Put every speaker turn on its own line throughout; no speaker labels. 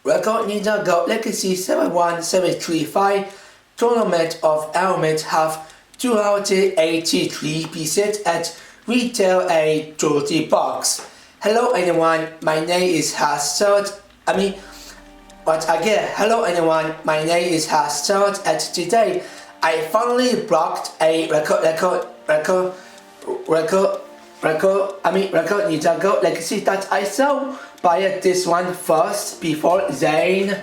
Record Ninjago Legacy 71735 Tournament of Elements have 283 pieces at retail a 30 bucks. Hello everyone, my name is Hello everyone, my name is Hassad, and today I finally blocked a record Ninjago Legacy that I saw. Buy this one first before Zane's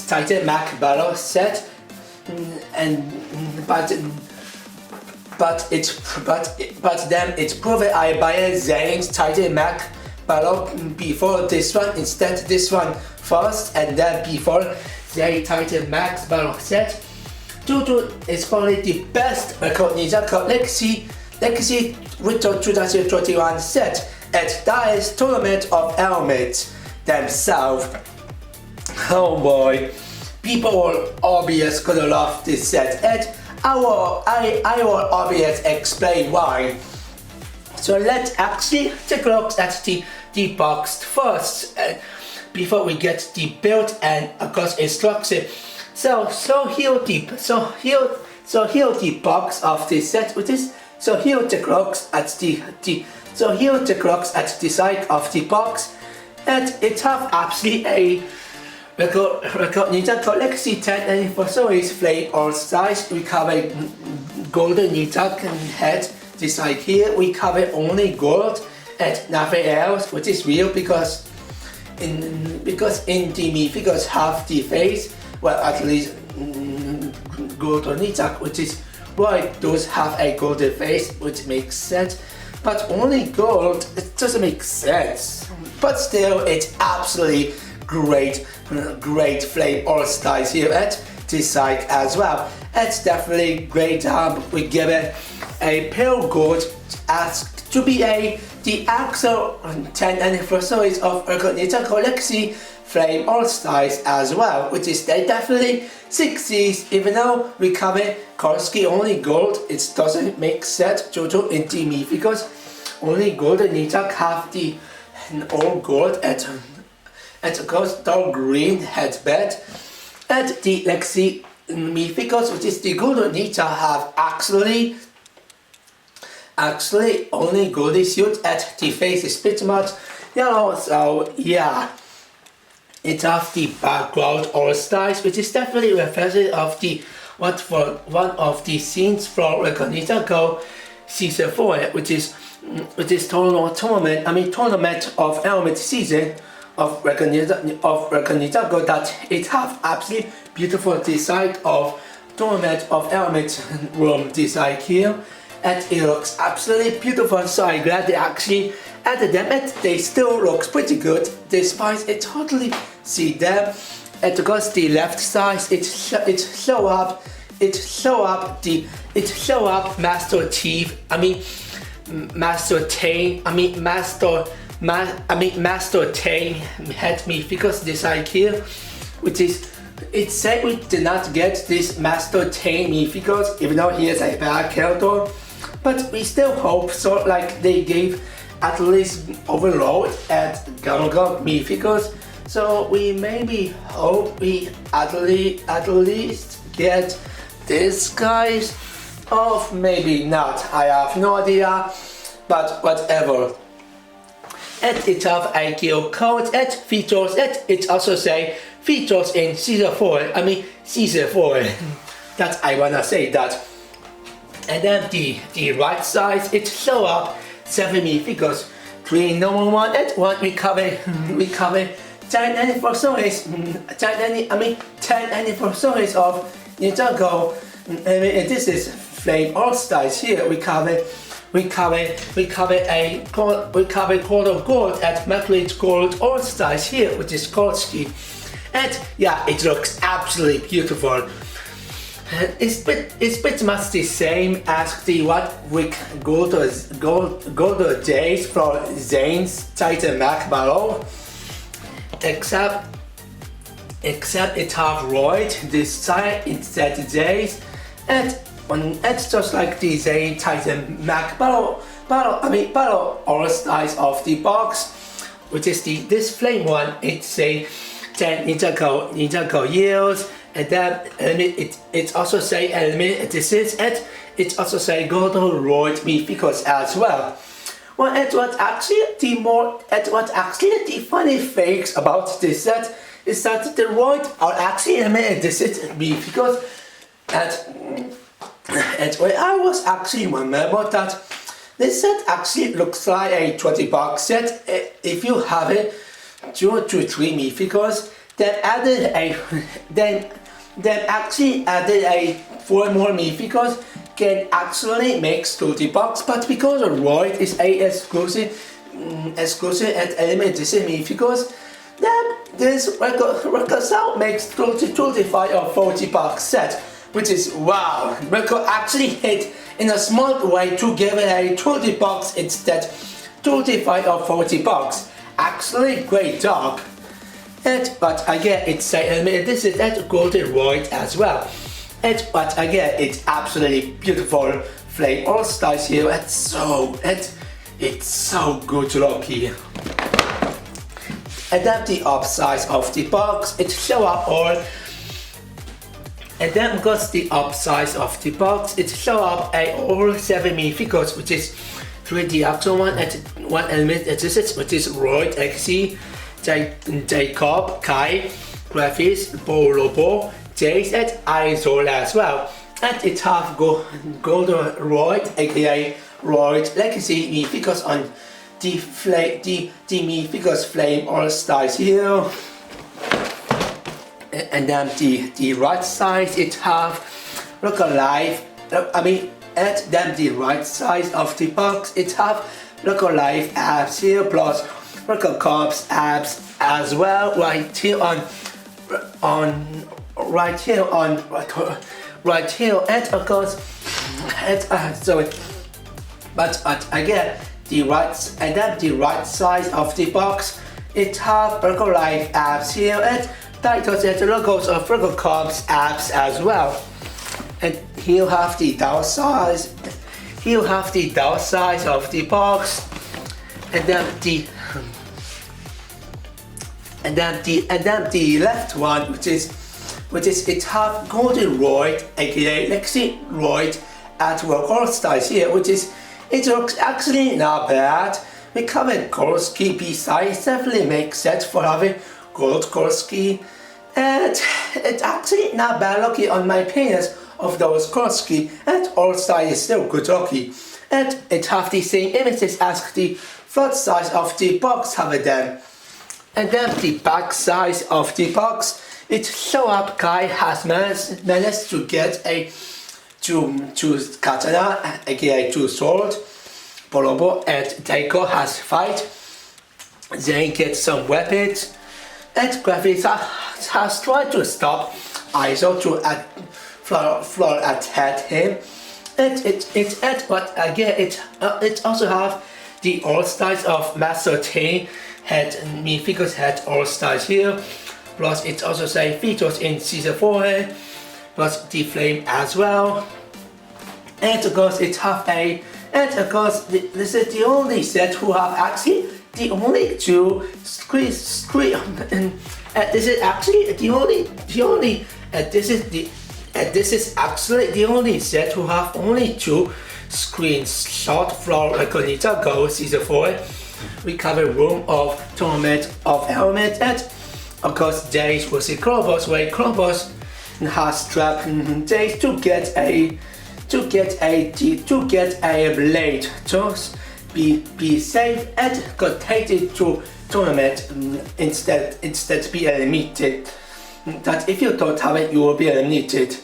Titan Mac Battle set, but then it's proven I buy Zane's Titan Mac Battle before this one instead this one first, and then before the Titan Max Battle set. Tutu is probably the best record Ninjago Legacy Winter 2021 set at Dice Tournament of Elements themselves. Oh boy, people will obviously gonna love this set, and I will obviously explain why. So let's actually take a look at the box first before we get the build and of course instruction. So here the box of the set, which is here the clocks at the side of the box, and it have actually a record Ninjago Legacy 10 anniversaries flame all size. We cover golden Ninjago head. This side here we cover only gold and nothing else, which is real because in the me figures have the face. Well, at least golden Ninjago, which is why those have a golden face, which makes sense. But only gold, it doesn't make sense. But still, it's absolutely great flame all styles here at this side as well. It's definitely great. We give it a pale gold as to be the actual 10 anniversaries of Ninjago Legacy Flame All Stars as well, which is definitely 60s. Even though we cover Korski only gold, it doesn't make sense due to in the me because only golden Ninjago have the all gold and of course dark green headband, and the Legacy me figures, which is the golden Ninjago, have actually only golden suit at the face is pretty much yellow. So yeah. It has the background all styles, which is definitely reflective of the one of the scenes from Ninjago season 4, which is tournament of element season of Ninjago, that it have absolutely beautiful design of tournament of element room design here, and it looks absolutely beautiful. So I'm glad they actually added them, and they still looks pretty good despite it totally see them. And because the left side it show up Master Chief, Master Tang had me figures design here, which is it said we did not get this Master Tang me figures, even though he is a bad character, but we still hope so. Like they gave at least Overlord and Galaga me figures, so we maybe hope we at least get this guys, or maybe not. I have no idea, but whatever. And it have a QR code and features, and it also say features in season 4. Season 4. That I wanna say that. And then the right side it show up 7 me figures, 3 normal one and 1 we cover 10 anniversaries. 10 anniversaries of Ninjago. This is Flame All Stars here. We cover Gold of Gold at Macleod Gold All Stars here, which is Korski. And yeah, it looks absolutely beautiful. It's pretty much the same as the 1 week gold days from Zane's Titan Mac Battle, except it have Royd this side instead days, and It's just like the Zane Titan Mac battle all styles of the box, which is this flame one. It's a then Ninjago yields, and then it also say element. This is it. It also say golden roid mythicals as well. Well, it was actually the funny things about this set is that the roid are actually element. This is mythicals, and when I was actually remember that this set actually looks like a $20 set. If you have it 2 to 3 mythicals, then actually added a 4 more mythicals can actually make $30. But because the Roid is a exclusive at element this mythicals, then this record sound makes 30, 25 or $40 set, which is wow. Record actually hit in a smart way to give it a $20 instead 35 or $40. Actually great job. But again, it's this is that golden roid as well. But again, it's absolutely beautiful flame all styles here. It's so good looking. And then the upsize of the box, it show up all. And then because the upsize of the box, it show up all 7 minifigures, which is 3D action one and 1 element exists, which is Roid, XC, Jacob, Kai, Graphics, Bolobo, Jace, and Isol as well. And it have golden Roid, aka Roid Legacy minifigures on the minifigures flame all styles here. And then the right side it have look alive. And then the right side of the box it have look alive abs here plus look cops abs as well right here right here and of course sorry, but again the right and then the right side of the box it have look alive abs here and titles and logos of Virgo Corps apps as well. And he'll have the downside. He'll have the downside of the box, and then the left one, which is it have golden roid, aka Lexi roid at work all styles here, which is it looks actually not bad. We covered Gorski besides definitely makes sense for having gold Gorski, and it's actually not bad looking on my opinions of those Gorski, and all style is still good looking, and it have the same images as the front size of the box have them. And then the back size of the box, it show up Kai has managed to get a two katana, aka 2 sword, Bolobo and Taiko has fight, then get some weapons, and Graphics has tried to stop ISO to floor attack him, but again it also have the all styles of Master T head minifigures head all styles here, plus it also say features in season 4 plus the flame as well, and of course it have a and of course this is the only set who have actually the only 2 screen this is actually the only this is actually the only set who have only 2 screenshots from Ninjago season 4. We cover room of tournament of element, and of course Jace was a Clovers where Clovers has trapped Jace to get a blade to be safe and got taken to tournament instead be eliminated. That if you don't have it you will be eliminated.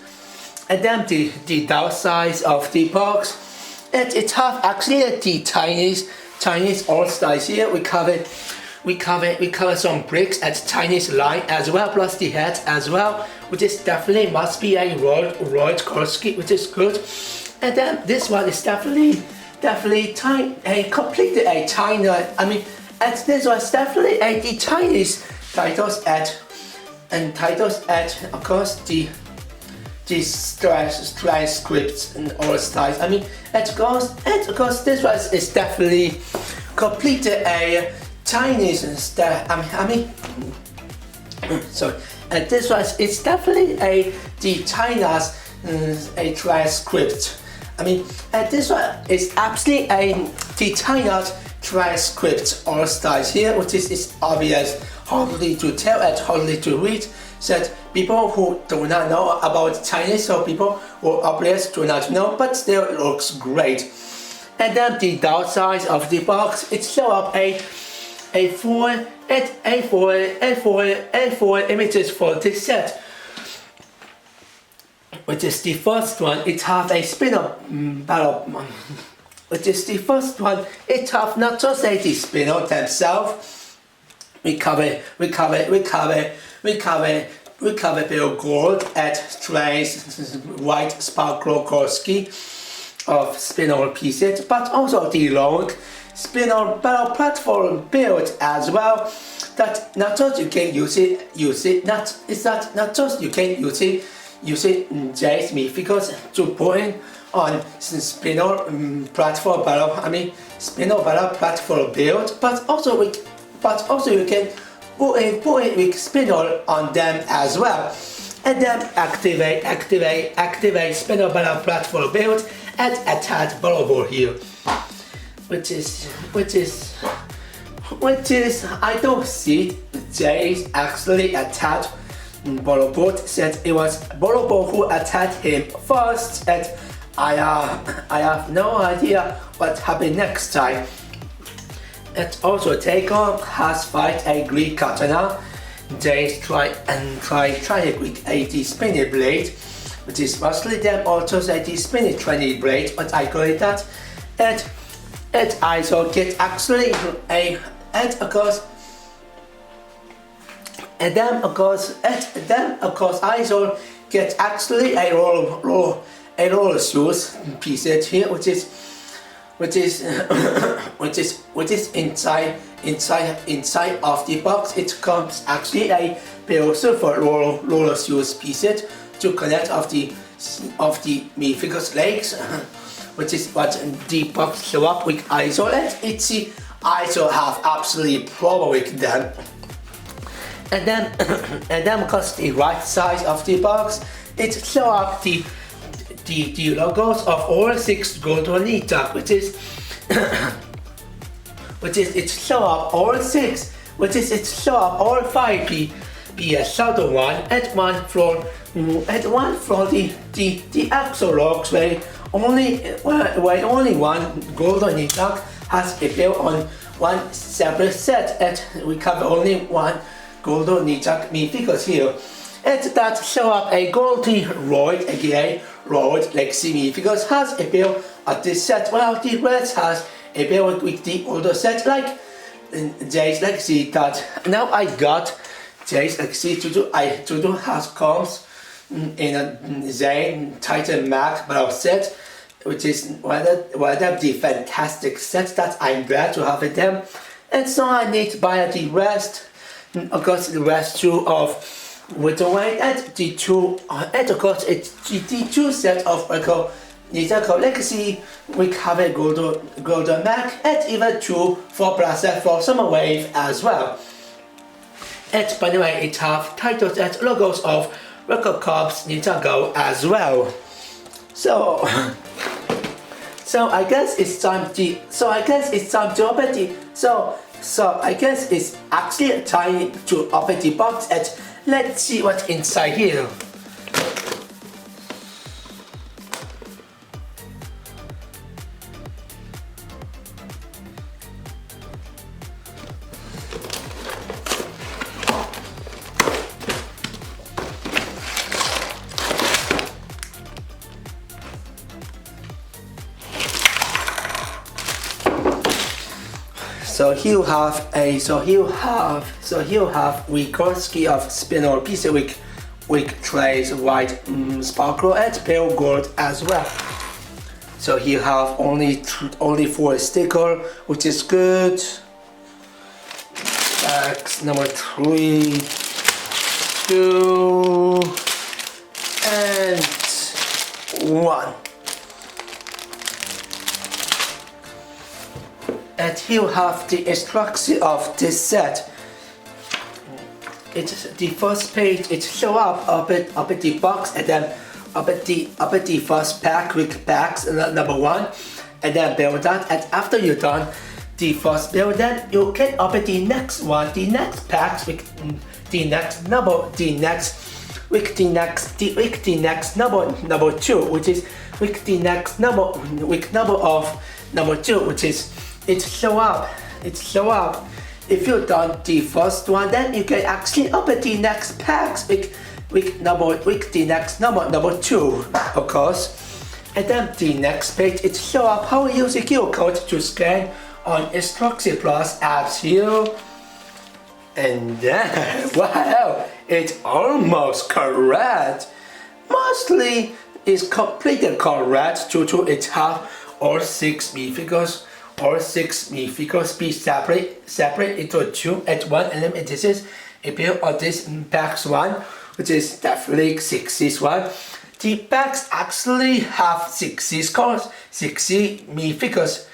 And then the downside of the box, it have actually the Chinese all styles here. We cover some bricks at Chinese line as well, plus the head as well, which is definitely must be a Roid Korski, which is good. And then this one is definitely completely a China. And this was definitely the Chinese titles at of course the these transcripts and all styles. I mean, of course, this one is definitely completely a Chinese style. I mean, sorry. And this one is definitely the China's a transcript. I mean, and this one is absolutely the China's transcript all styles here, which is obvious, hardly to tell and hardly to read. That people who do not know about Chinese, or people who obviously do not know, but still it looks great. And then the downside of the box, it show up four images for this set, which is the first one. It have a spinner battle, which is the first one. It have not just the spinner themselves. We cover pale gold at trays, white sparkle Korski of spinner pieces, but also the long spinner battle platform build as well. That not just you can use it, not just you can use it just me because to put in on spinner platform battle. I mean spinner battle platform build, but also you can put in with spinner on them as well, and then activate spinner battle platform build and attach bubble here, which is I don't see Jay actually attacked Bolobo. Said it was Bolobo who attacked him first, and I have no idea what happened next time. And also Taker has fight a Greek katana. Jay try with a spinning blade, which is mostly them also a spinning training blade, but I call it that. And I also get actually and of course I also get actually a roller shoes piece here, which is inside of the box. It comes actually a beautiful roller shoes piece to connect of the minifigure's legs, which is what the box show up with ISO. It's ISO have absolutely problem with them. And then because the right side of the box, it show up the logos of all 6 golden Ninjago, which is it show up all 6, which is it show up all 5 be a shadow one and one for the actual logs where only one golden Ninjago has a built on one separate set, and we cover only one golden Ninjago minifigures here. And that show up a golden Royd, aka Royd Legacy minifigures has a build at this set, while the rest has a build with the older set like Jay's Legacy. That now I got Jay's Legacy to do has comes in a Zane Titan Mac battle set, which is one of the fantastic sets that I'm glad to have in them. And so I need to buy the rest, of course the rest too of Witherway and the two, and of course it's the 2 set of Ninjago Legacy. We have a golden Mac and even 2 for Plaza for Summer Wave as well. And by the way, it have titles and logos of Record Corps Ninjago as well. So I guess it's time to open the so I guess it's actually time to open the box and let's see what's inside here. So he'll have Wikorski of spinner piece with trays white sparkle and pale gold as well. So he'll have only 4 sticker, which is good. Box number 3, 2, and 1. And here you have the instruction of this set. It's the first page. It show up at the box, and then up at the first pack with packs number 1, and then build that. And after you're done the first build, then you can open the next one, the next packs with the next number, the next number 2, which is with the next number of number 2, which is it show up. If you've done the first one, then you can actually open the next packs with the next number 2, of course. And then the next page, it show up how you use the QR code to scan on Instruction Plus apps here. And then, wow, it's almost correct. Mostly it's completely correct due to it have all 6 minifigures. All 6 minifigures be separate into 2 at one element. This is a build of this packs 1, which is definitely 60s one. The packs actually have 60 minifigures.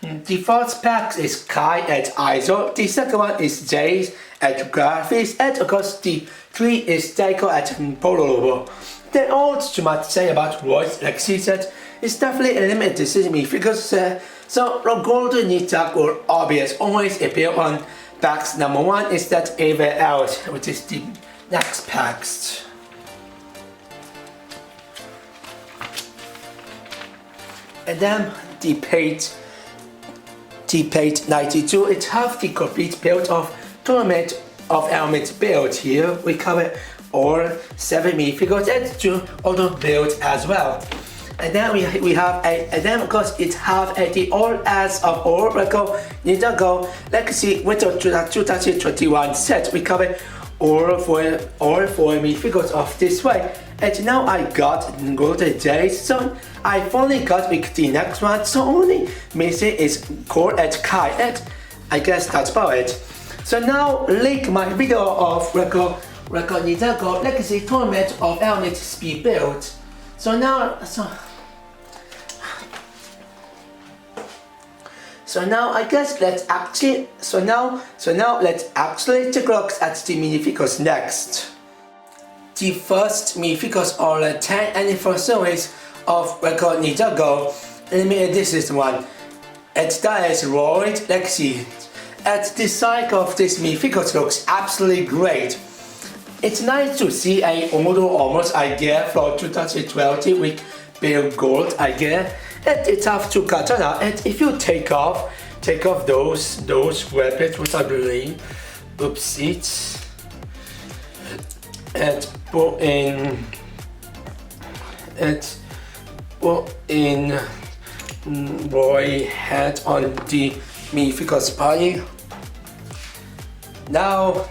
The first pack is Kai and Iso. The second one is Jace and Graphics, and of course the 3 is Daiko and Polo. There aren't too much to say about Roy's Lexi set. It's definitely a limited edition minifigures. So the golden Ninjago will obvious always appear on packs number 1 is that everywhere else, which is the next packs. And then the page 92, it have the complete build of Tournament of Elements build. Here we cover all 7 minifigures and 2 auto builds as well. And then we have and then of course it have the all as of all record Ninjago Legacy Winter 2021 set. We cover all 4 minifigures of this way. And now I got Golden Days, so I finally got with the next one. So only missing is Core and Kai, and I guess that's about it. So now link my video of record Ninjago Legacy Tournament of Elements Speed build. So now I guess let's actually let's take a look at the minifigures next. The first minifigures are the 10th anniversaries of record Ninjago. This is one. And that is Royal Lexi. And the side of this minifigures looks absolutely great. It's nice to see a model almost idea from 2020 with pale gold idea, and it's have 2 katana. And if you take off those weapons, which I believe, oopsies, and put in Roy head on the minifigures body. Now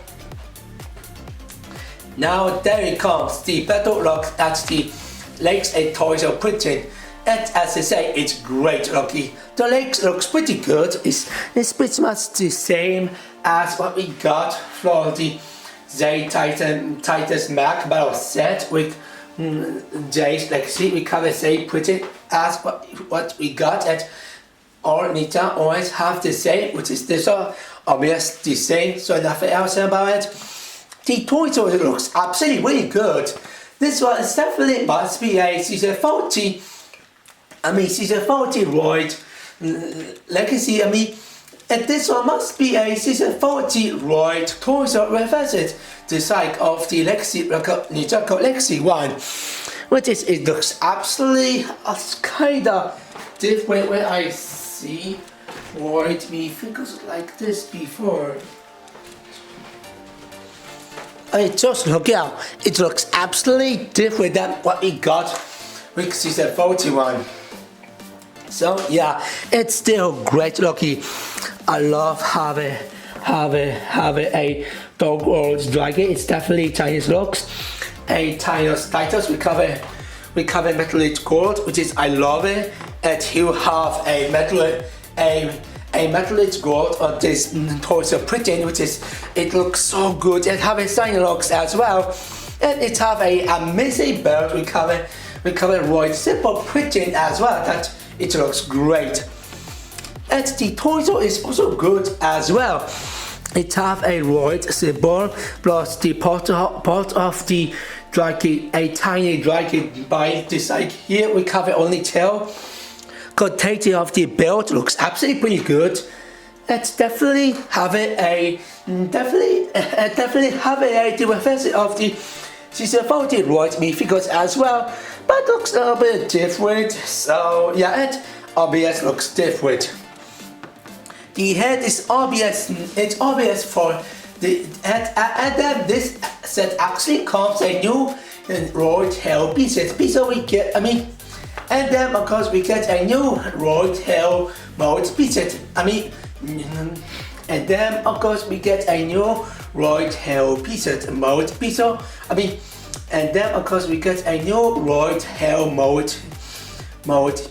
there it comes, the battle look at the legs and toys are printed, and as I say, it's great looking. The legs looks pretty good. It's pretty much the same as what we got from the Z Titan's Mac battle set with J's Legacy. We can say pretty as what we got, and all Ninja always have the same, which is this obvious the same, so nothing else about it. The toy looks absolutely really good. This one is definitely must be a season 40 Royd Legacy. And this one must be a season 40 Royd toys revisit the side of the Legacy Ninjago Legacy one, which is it looks absolutely kinda different when I see Royd minifigures like this before. Just look out, it looks absolutely different than what we got with season 41. So yeah, it's still great looking. I love having a dog or dragon. It's definitely Chinese looks. A Chinese titles we cover metallic gold, which is I love it. And you have a metallic gold on this toys of printing, which is it looks so good, and have a shiny looks as well. And it have a amazing build we cover we cover right simple printing as well. That it looks great. And the torso is also good as well. It have a right symbol plus the part of the dragon, a tiny dragon by the side. Here we cover only tail. Quantity of the build looks absolutely pretty good. It's definitely having a the reference of the season 40 right minifigures as well, but looks a little bit different. So yeah, it obvious looks different. The head is obvious. It's obvious for the head, and then this set actually comes a new royal tail pieces. So we get, and then of course we get a new royal tail mode pieces. And then of course we get a new royal tail pieces mode piece. And then of course we get a new royal tail mode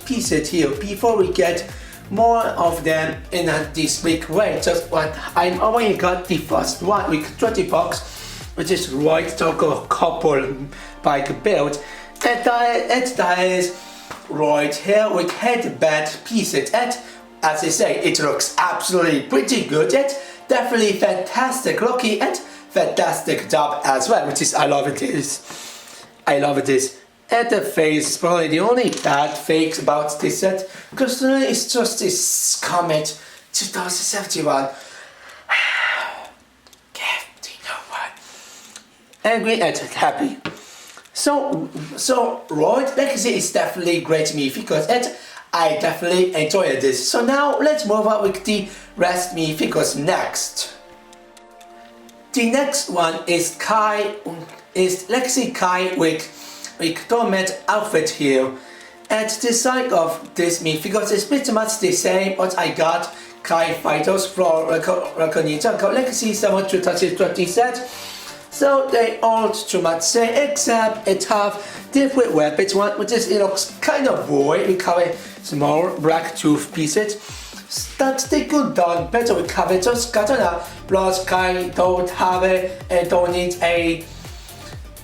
pieces here before we get more of them in this big way. Just what I already got the first one with 20 bucks, which is right to go couple bike build, and that is right here with headband pieces. And as I say, it looks absolutely pretty good. It's definitely fantastic looking and fantastic job as well, which is I love it. I love this. And the face is probably the only bad thing about this set, because it's just this Comet 2071. Get no one. Angry and happy. So Roid Legacy is definitely great to me because I definitely enjoyed this. So now let's move on with the rest me figures next. The next one is Legacy Kai with Dormant outfit here. And the side of this me figures is pretty much the same what I got Kai Fighters from Ninjago Legacy Summer 2020 set. So they all too much same, except it have different weapons. One which is it looks kind of void. We cover small black tooth pieces. That's they could done better. We cover just katana plus Kai don't have and don't need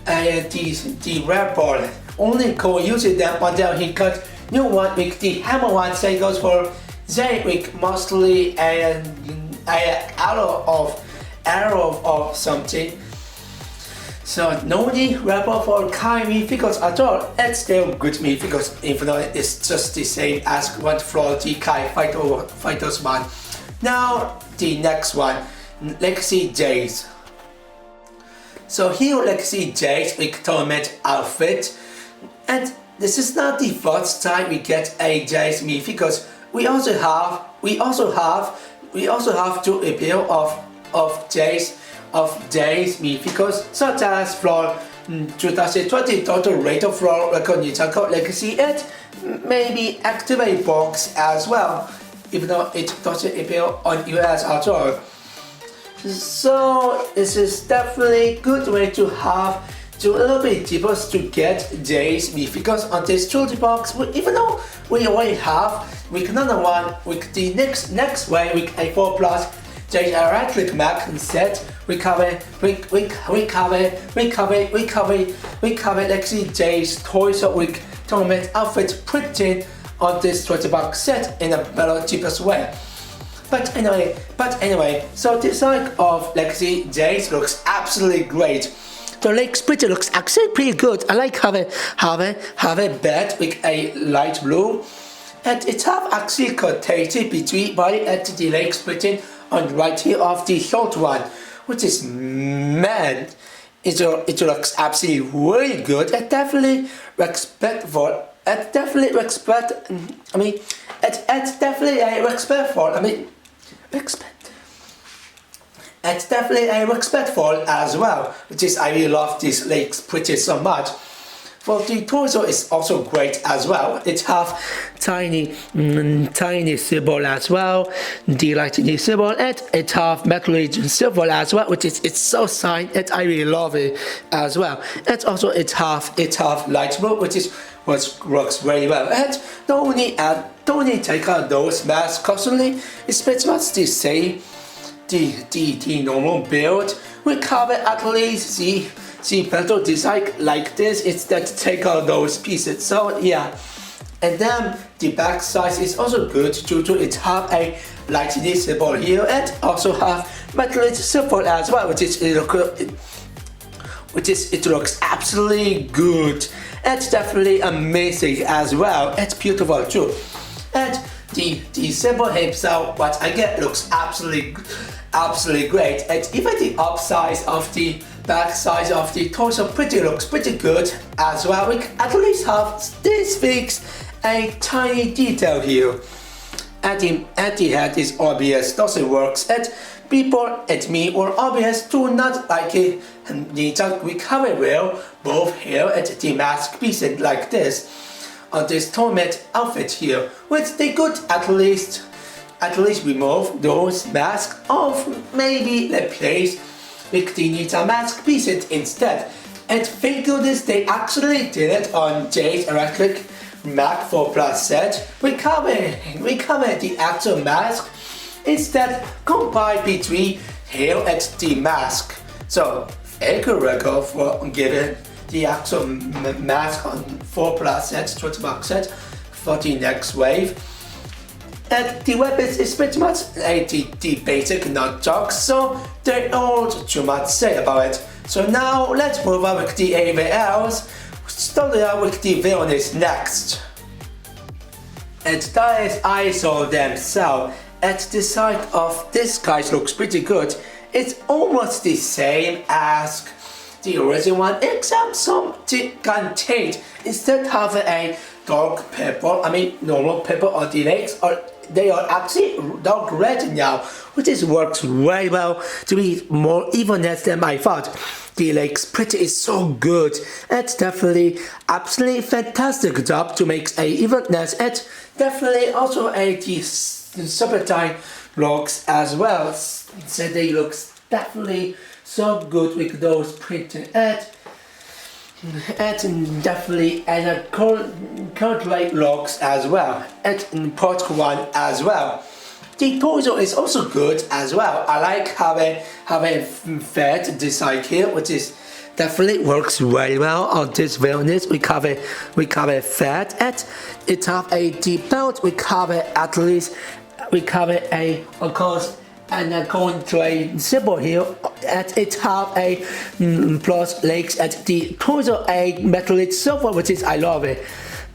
the red ball. Only go using them until he got new one with the hammer one. Say goes for Zay with mostly an arrow of something. So no need rebel for Kai me figures at all. It's still good me figures, even though it's just the same as one for the Kai Fighters one. Now the next one, Legacy Jays. So here Legacy Jays with tournament outfit, and this is not the first time we get a Jays me figures. We also have two appeal of Jays me figures, such as from 2020 total rate of from Ninjago Legacy and maybe activate box as well, even though it doesn't appear on US at all. So this is definitely good way to have a little bit deeper to get Jays me figures on this 20 box. Even though we already have with another one with the next way with a 4 plus Jays electric Mac set. We cover Legacy Jays toys with tournament outfit printed on this 20 box set in a better cheapest way. But anyway, so the side of Legacy Jays looks absolutely great. The legs pretty looks actually pretty good. I like have a bed with a light blue, and it have actually quantity between body and the legs pretty on the right here of the short one, which is man. It looks absolutely really good. It definitely respectful. It definitely respect. It's definitely a respectful. It's definitely a respectful as well, which is I really love these legs pretty so much. For the torso is also great as well. It have tiny symbol as well, the lightning symbol, and it have metal symbol as well, which is it's so signed, and I really love it as well. And also it have light blue, which works very well. And don't need take out those masks constantly. It's pretty much the same. The normal build. We cover at least the better design like this is that take out those pieces. So yeah. And then the back size is also good due to it have a lightning symbol here and also have metallic symbol as well, which it looks absolutely good. It's definitely amazing as well. It's beautiful too. And the symbol himself, what I get, looks absolutely great. And even the upsize of the back size of the torso looks pretty good as well. We at least have this fix a tiny detail here. And the head is obvious, doesn't work. And people at me or obvious do not like it. Ninjago recover well both here and the mask piece like this on this tournament outfit here, which they could at least remove those masks off, maybe replace with the Ninja mask piece instead. And thank goodness they actually did it on Jade's Electric Mac 4 Plus set. We cover the actual mask instead combined between here and the mask. So thank you Rego for giving the actual mask on 4 Plus set, 20 box set for the next wave. And the weapons is pretty much the basic nunchucks, so there aren't too much to say about it. So now let's move on with the AVLs, starting out with the villains next. And that is ISO themselves. And the side of this guy looks pretty good. It's almost the same as the original one, except some contained instead of having a dark purple, normal purple on the legs, or they are actually dark red now, which works very well to be more evenness than I thought. The legs pretty is so good. It's definitely absolutely fantastic job to make a evenness. It's definitely also the serpentine looks as well. So they looks definitely so good with those printed and definitely and a current looks as well, and part one as well. The torso is also good as well. I like having fat design here, which is definitely works very well on this wellness. We cover fat and it have a deep belt. We cover a of course and a contour symbol here, and it have a plus legs at the torso a metallic silver, which is I love it.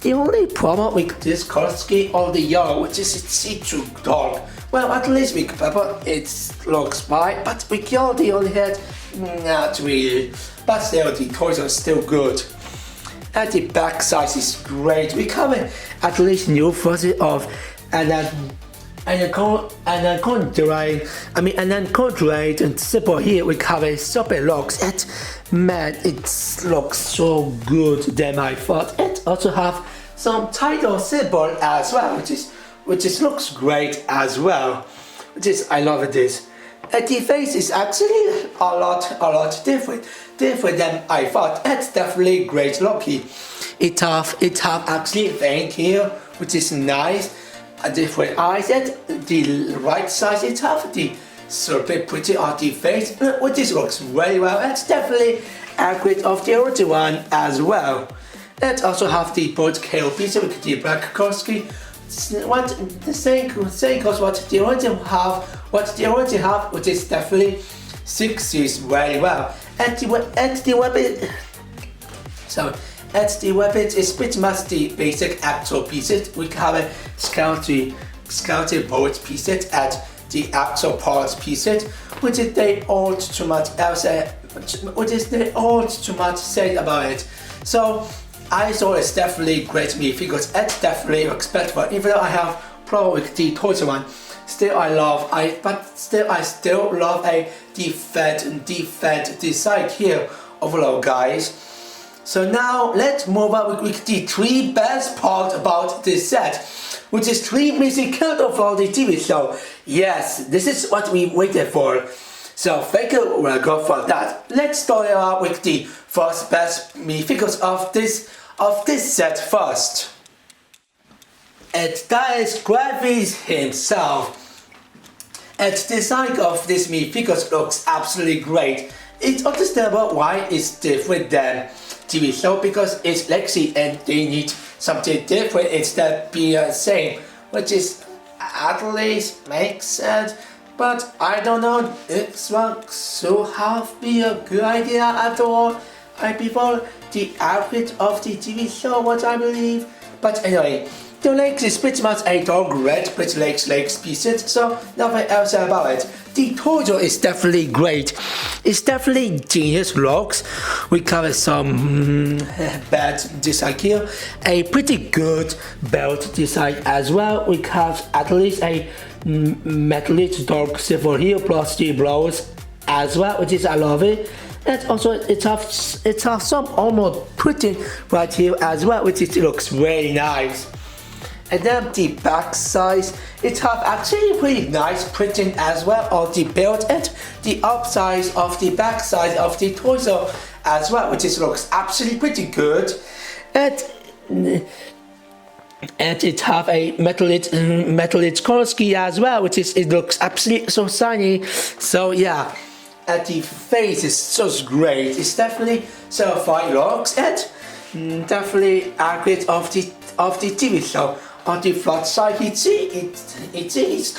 The only problem with this color scheme on the yellow, which is it's too dark. Well, at least with purple it looks fine, but with yellow the only head, not really. But still, the torso is still good. And the back size is great. We cover at least new version of and then contrary and simple here we cover super looks. And man, it looks so good than I thought. It also have some title symbol as well, which looks great as well. I love this. And the face is actually a lot different than I thought. It's definitely great looking. It have actually vein here, which is nice. Different eyes, and the right side it have the serpent pretty on the face, which looks very well. It's definitely accurate of the original one as well. It also have the both KO piece with the black Korsky. What the same as what the original have, which is definitely 60s very well. And the weapon. So. And the weapons is pretty much the basic actual pieces. We have a scouted bullet pieces and the actual parts pieces, which is they all too much else, they all too much said about it. So I thought it's definitely great me because it's definitely respectful. Even though I have problem with the total one, still I still love a defend design here overall, guys. So now let's move on with the three best parts about this set, which is three missing characters from the TV show. Yes, this is what we waited for. So thank you, Rego, for that. Let's start out with the first best minifigures of this set first. And that is Gravis himself. And the design of this minifigures looks absolutely great. it's understandable why it's different than TV show because it's Lexi and they need something different instead of being the same, which is at least makes sense. But I don't know, it's not so half be a good idea after all. I prefer the outfit of the TV show, what I believe. But anyway, the legs is pretty much a dark red, pretty legs pieces, so nothing else about it. The torso is definitely great. It's definitely genius looks. We cover some bad design here. A pretty good belt design as well. We have at least a metallic dark silver here plus the blows as well, which is I love it. And also it has some almost printing right here as well, which it looks very nice. And then the back size, it have actually pretty nice printing as well on the belt and the upsize of the back side of the torso as well, which is looks absolutely pretty good. And it have a metallic color ski as well, which is it looks absolutely so shiny. So yeah, and the face is so great. It's definitely certified looks and definitely accurate of the TV show. On the front side, it's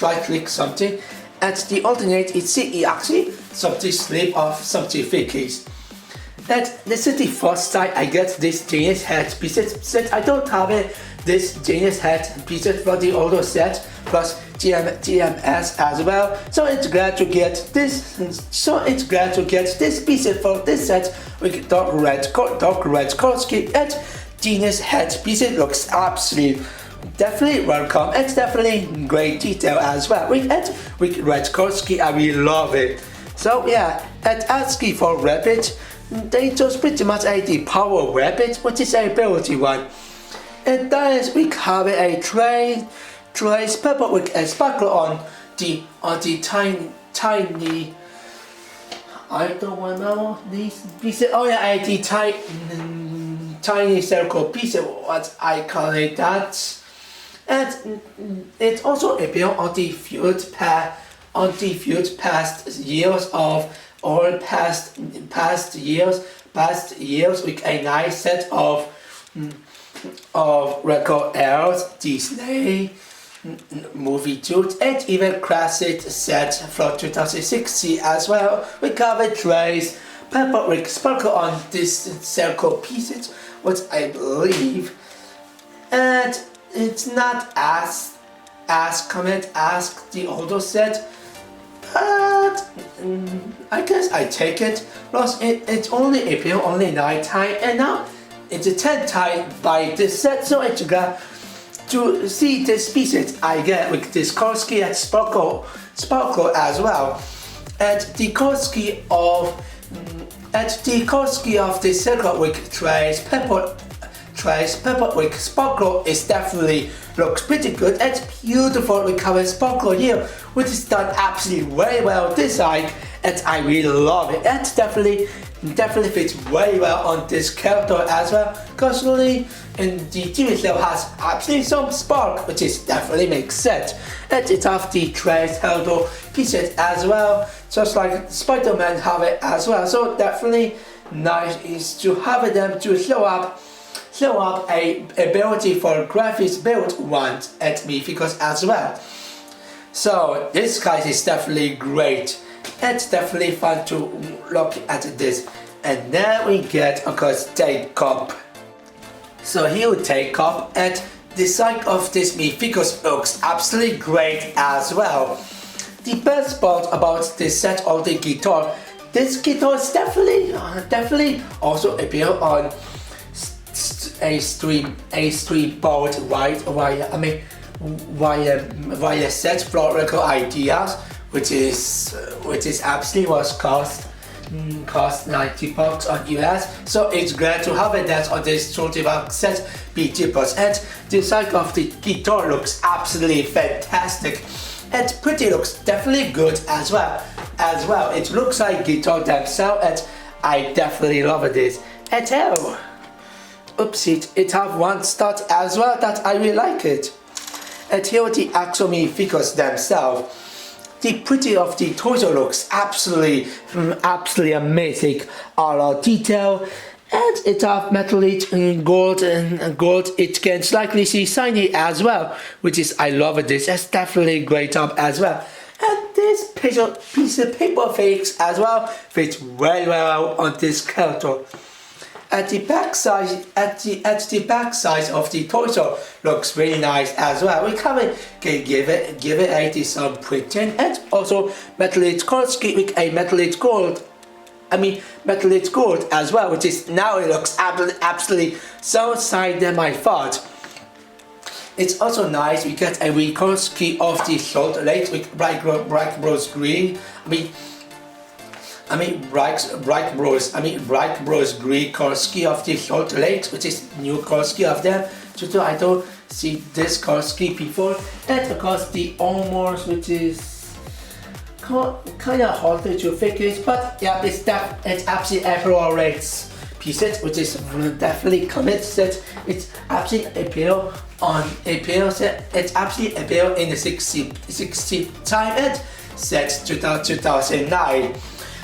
like something, and the alternate it actually something slip of something fakes. And this is the first time I get this genius head pieces. Since I don't have it, this genius head pieces for the older set plus GMS as well. So it's glad to get this. So it's glad to get this pieces for this set with dark red color scheme and genius head pieces looks absolutely. Definitely welcome. It's definitely great detail as well. With red color ski, I really love it. So yeah, at ASCII for rabbit, they chose pretty much the power rabbit, which is a ability one. And then we have a trace pepper with a sparkle on the tiny. I don't know these pieces. Oh yeah, the tiny circle piece. What I call it that. And it also appears on the field past years of all past years with a nice set of record errors, Disney movie tools, and even classic set from 2016 as well. We covered trace pepper with sparkle on this circle pieces, what I believe, and it's not as common as the older set, but I guess I take it. Plus it only appeared only 9 times and now it's a 10 times by this set, so it's glad to see this pieces I get with this color scheme and sparkle as well. And the color scheme of this circle with trace pepper with sparkle is definitely looks pretty good. It's beautiful with covered sparkle here, which is done absolutely very well designed, and I really love it. And definitely fits very well on this character as well. Constantly in the TV show has absolutely some spark, which is definitely makes sense. And it has the trace handle pieces as well, just like Spider-Man have it as well. So definitely nice is to have them to show up a ability for graphics build one at me figures as well. So this guy is definitely great. It's definitely fun to look at this. And then we get of course take up. So here we take up, and the side of this me figures looks absolutely great as well. The best part about this set of the guitar, this guitar is definitely also appear on a stream board via set for record ideas, which is absolutely was cost $90 on US. So it's great to have that on this 20 set BT+. And the side of the guitar looks absolutely fantastic. And pretty looks definitely good as well. It looks like guitar themselves, and I definitely love this. And oh, oopsie, it have one stat as well that I really like it. And here are the actual me figures themselves. the pretty of the torso looks absolutely amazing. A lot of detail. And it have metallic gold and gold. It can slightly see shiny as well, which is I love it. This is definitely great top as well. And this piece of paper fakes as well fits very well on this character. At the back side, at the back side of the torso looks really nice as well. We can give it some printing and also metallic gold with a metallic gold. Metallic gold as well, which is now it looks absolutely so shiny than I thought. It's also nice. We get a recoil ski of the shoulder legs with bright rose green. Bright rose green color ski of the shoulder legs, which is new color ski of them. So I don't see this color ski before. And of course the armors, which is kind of hard to figure, but yeah, it's absolutely April rates pieces, which is definitely committed. It's absolutely appeal on appeal set. It's absolutely appeal in the 60 time and set 2009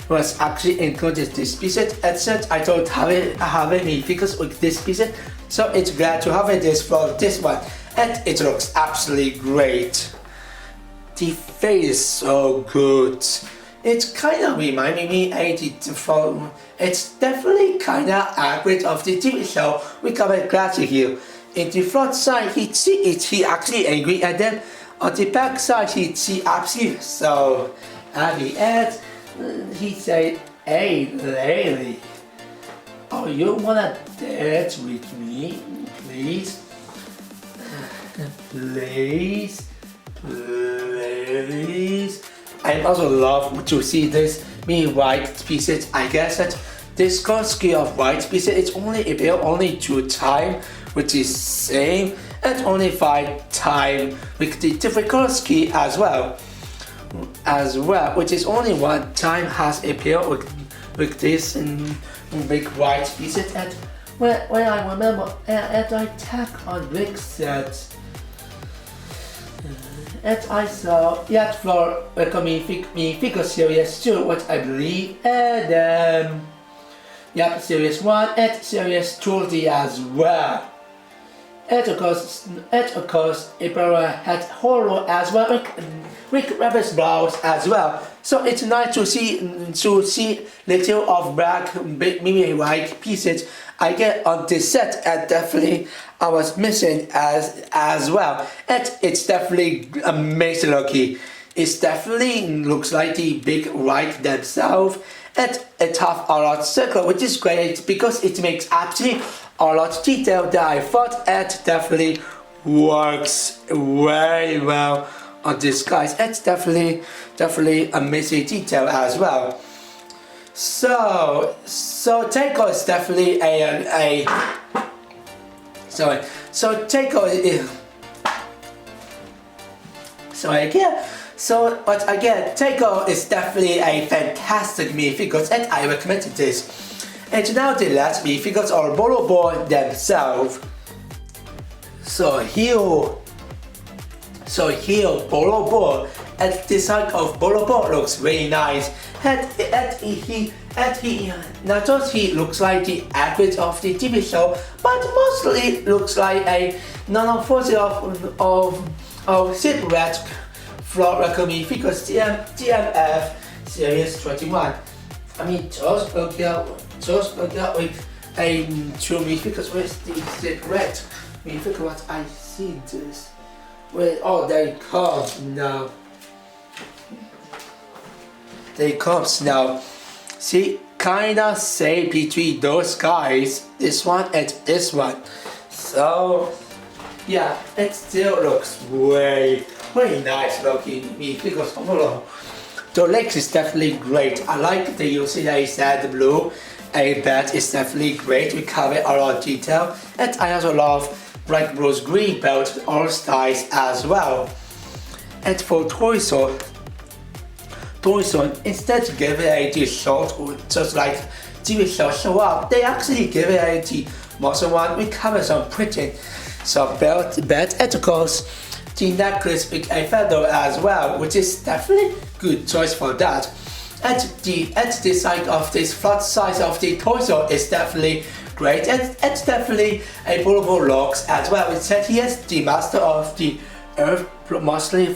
was actually included this piece. And said I don't have any figures with this piece, so it's glad to have this for this one, and it looks absolutely great. The face is so good. It's kind of reminding me it's definitely kind of accurate of the TV show. We got a classic here. In the front side, he actually angry, and then on the back side, he absolutely so happy. And he said, "Hey, lady, oh, you wanna dance with me, please, please?" Please. I also love to see this white pieces. I guess that this color scheme of white pieces it's only available only 2 times, which is same, and only 5 times with the different color scheme as well, which is only 1 time has appeared with this big white pieces. And when I remember, and I tag on big set. And I saw yet for me figure series 2, what I believe, and series 1 and series 2 as well. And of course, April had horror as well with reverse blouse as well. So it's nice to see little of black maybe white pieces I get on this set, and definitely I was missing as well. And it's definitely amazing looking. It definitely looks like the big white themselves, and it have a lot of circle, which is great because it makes absolutely a lot of detail that I thought, and definitely works very well on this guys. It's definitely amazing detail as well. So Taiko is definitely Taiko is Taiko is definitely a fantastic minifigures, and I recommend this. And now the last minifigures are Bolobo themselves. So here Bolobo, and the design of Bolobo looks really nice. And he not just he looks like the actress of the TV show, but mostly looks like a non-fossil of silhouette Flora figures TMF series 21. Just look out with a 2 minifigures with the cigarette. Minifigure what I see this. Well, they come now. They comes now. See, kinda say between those guys, this one and this one. So yeah, it still looks very nice looking. Because overall, the legs is definitely great. I like the UCI sand blue. A belt is definitely great. We cover a lot of detail, and I also love bright rose green belt with all styles as well. And for torso, instead to give it a short, just like TV show show up, they actually give it a muscle one. We cover some printing, some belt, and of course the necklace with a feather as well, which is definitely good choice for that. At the side of this front side of the torso is definitely great. It's definitely a beautiful looks as well. It said he is the master of the earth, mostly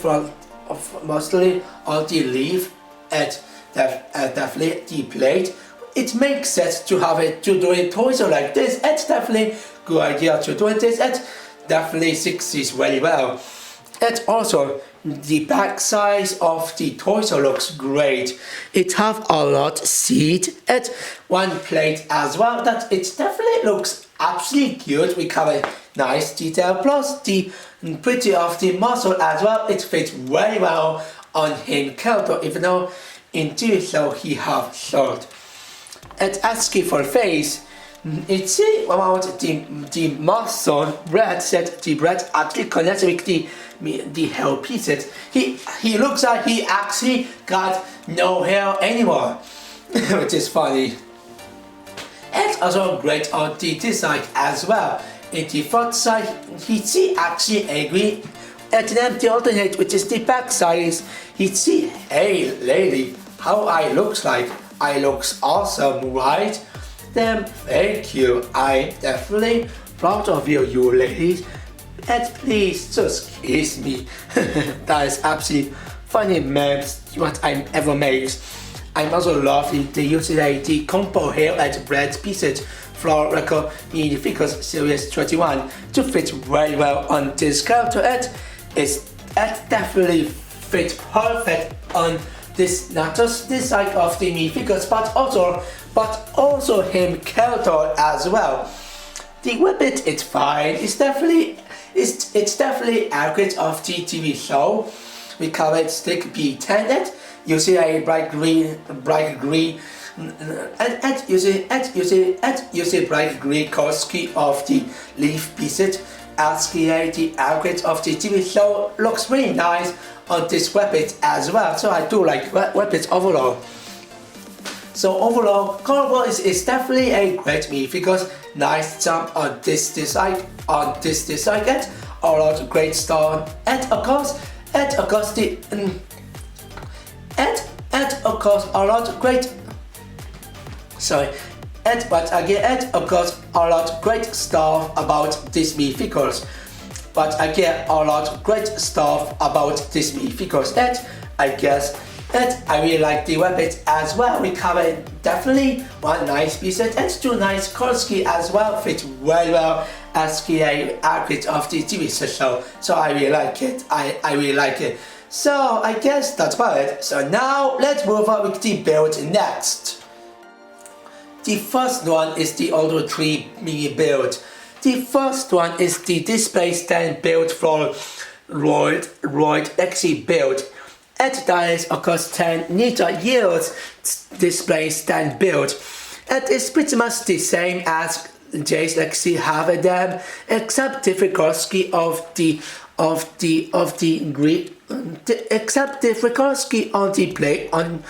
on the leaf, and definitely the plate. It makes sense to have it to do a torso like this. It's definitely good idea to do this. It definitely succeeds very well. And also the back size of the torso looks great. It have a lot seat and one plate as well. That it definitely looks absolutely good. We have a nice detail plus the pretty of the muscle as well. It fits very well on him character, even though in doing so he have short. And asking for face, it's about the muscle. Brad said the bread actually connects with the hair pieces. He looks like he actually got no hair anymore, which is funny. And also great on the design as well. In the front side, he actually agree. And then the alternate, which is the back side, he see, hey lady, how I looks like. I looks awesome, right? Then thank you. I definitely proud of you ladies. And please just kiss me. That is absolutely funny memes what I ever made. I also love the using the combo hair and bread pieces for record in the Figures Series 21 to fit very well on this character. It definitely fit perfect on this, not just this side of the minifigures, but also him character as well. The weapon is fine. It's definitely accurate of the TV show. We call it stick B10. You see a bright green, and you see bright green color of the leaf pieces. As the accurate of the TV show looks really nice on this weapon as well. So I do like weapons overall. So overall, Colorful is definitely a great me because nice jump on this design, and a lot of great stone, and of course a lot of great. Of course a lot of great stuff about this me figures. But I get a lot of great stuff about this me figures. And I guess that I really like the weapons as well. We cover definitely one nice piece and two nice colors as well. Fit very well as the accurate of the TV show. So I really like it. I really like it. So I guess that's about it. So now let's move on with the build next. The first one is the Auto 3 mini build. The first one is the display stand build for Royd Lexi build. And that is of course 10 Ninjago display stand build. And it's pretty much the same as Jay's Lexi have them, except difficulty of the green, except difficulty on the play on,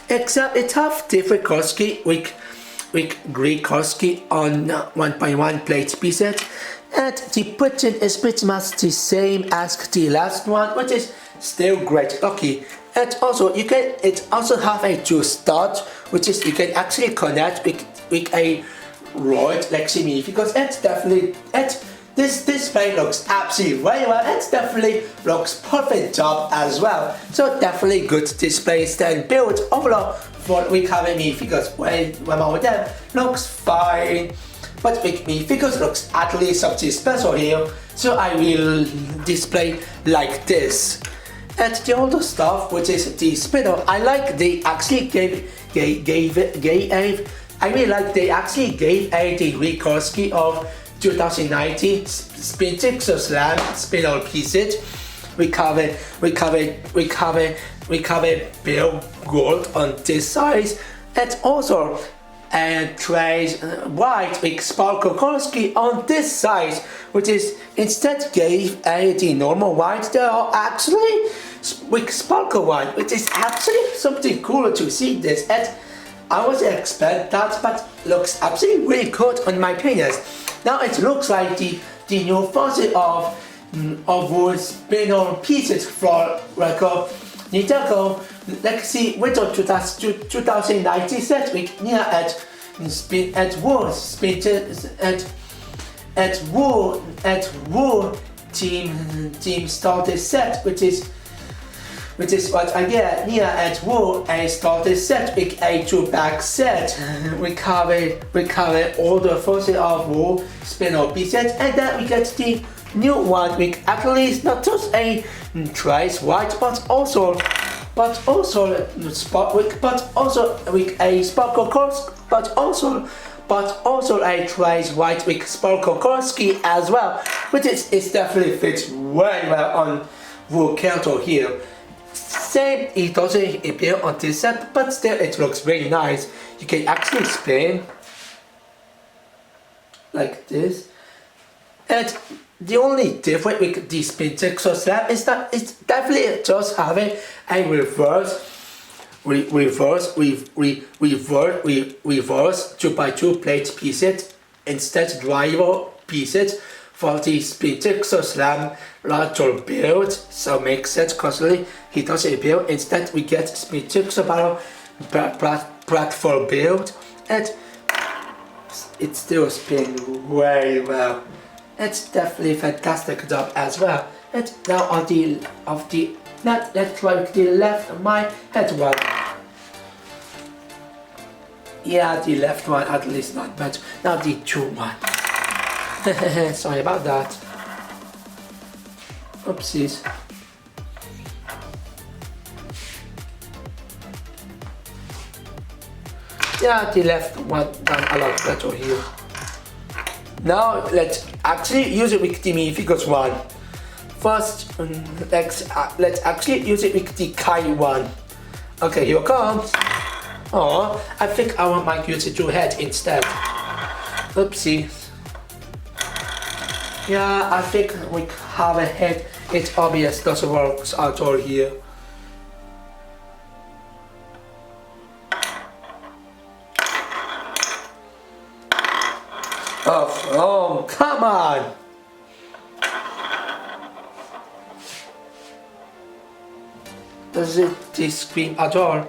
except it have difficulty with Greek Korsky on 1.1 plate pieces, and the button is pretty much the same as the last one, which is still great lucky. And also it also have a two start, which is you can actually connect with a Royd Lexi mini because it's definitely this display looks absolutely very well. It definitely looks perfect job as well. So definitely good display stand build overall. For we have me figures when one of them looks fine, but with me figures looks actually something special here. So I will display like this. And the other stuff, which is the spindle, I like they actually gave I really like they actually gave a the Rikorsky of 2019 Spin Jigsaw Slam spindle pieces. We cover Bill Gold on this side, and also trace white with Sparkle Korsky on this side, which is instead gave the normal white. They are actually with Sparkle one, which is actually something cooler to see this. And I wasn't expect that, but looks absolutely really good on my penis. Now it looks like the new version of of wood spindle pieces for record Ninjago Legacy Winter 2019 set week near at wood spindle at wood team started set, which is what I get near at wool a started set with a 2-pack set. We cover all the forces of wool spindle pieces, and then we get the new one with at least not just a trace white but also with a sparkle course, but also a trace white with sparkle Korski as well, which it definitely fits very well on wool counter here. Same, it doesn't appear on this set, but still it looks very nice. You can actually spin like this, and the only difference with the spin texture slab is that it's definitely just having a reverse 2x2 plate pieces instead driver pieces for the spin texture slab larger build, so makes sense constantly. He doesn't appear. Instead we get spin texture battle platform build, and it still spins very well. It's definitely fantastic job as well. And now on let's try with the left my head one. Yeah, the left one at least not bad. Now the two one. Sorry about that. Oopsies. Yeah, the left one done a lot better here. Now let's actually use it with the minifigures one. First, let's actually use it with the kite one. Okay, here it comes. Oh, I think I might use the two head instead. Oopsie. Yeah, I think we have a head. It's obvious doesn't work at all here. Oh, come on! Does it scream at all?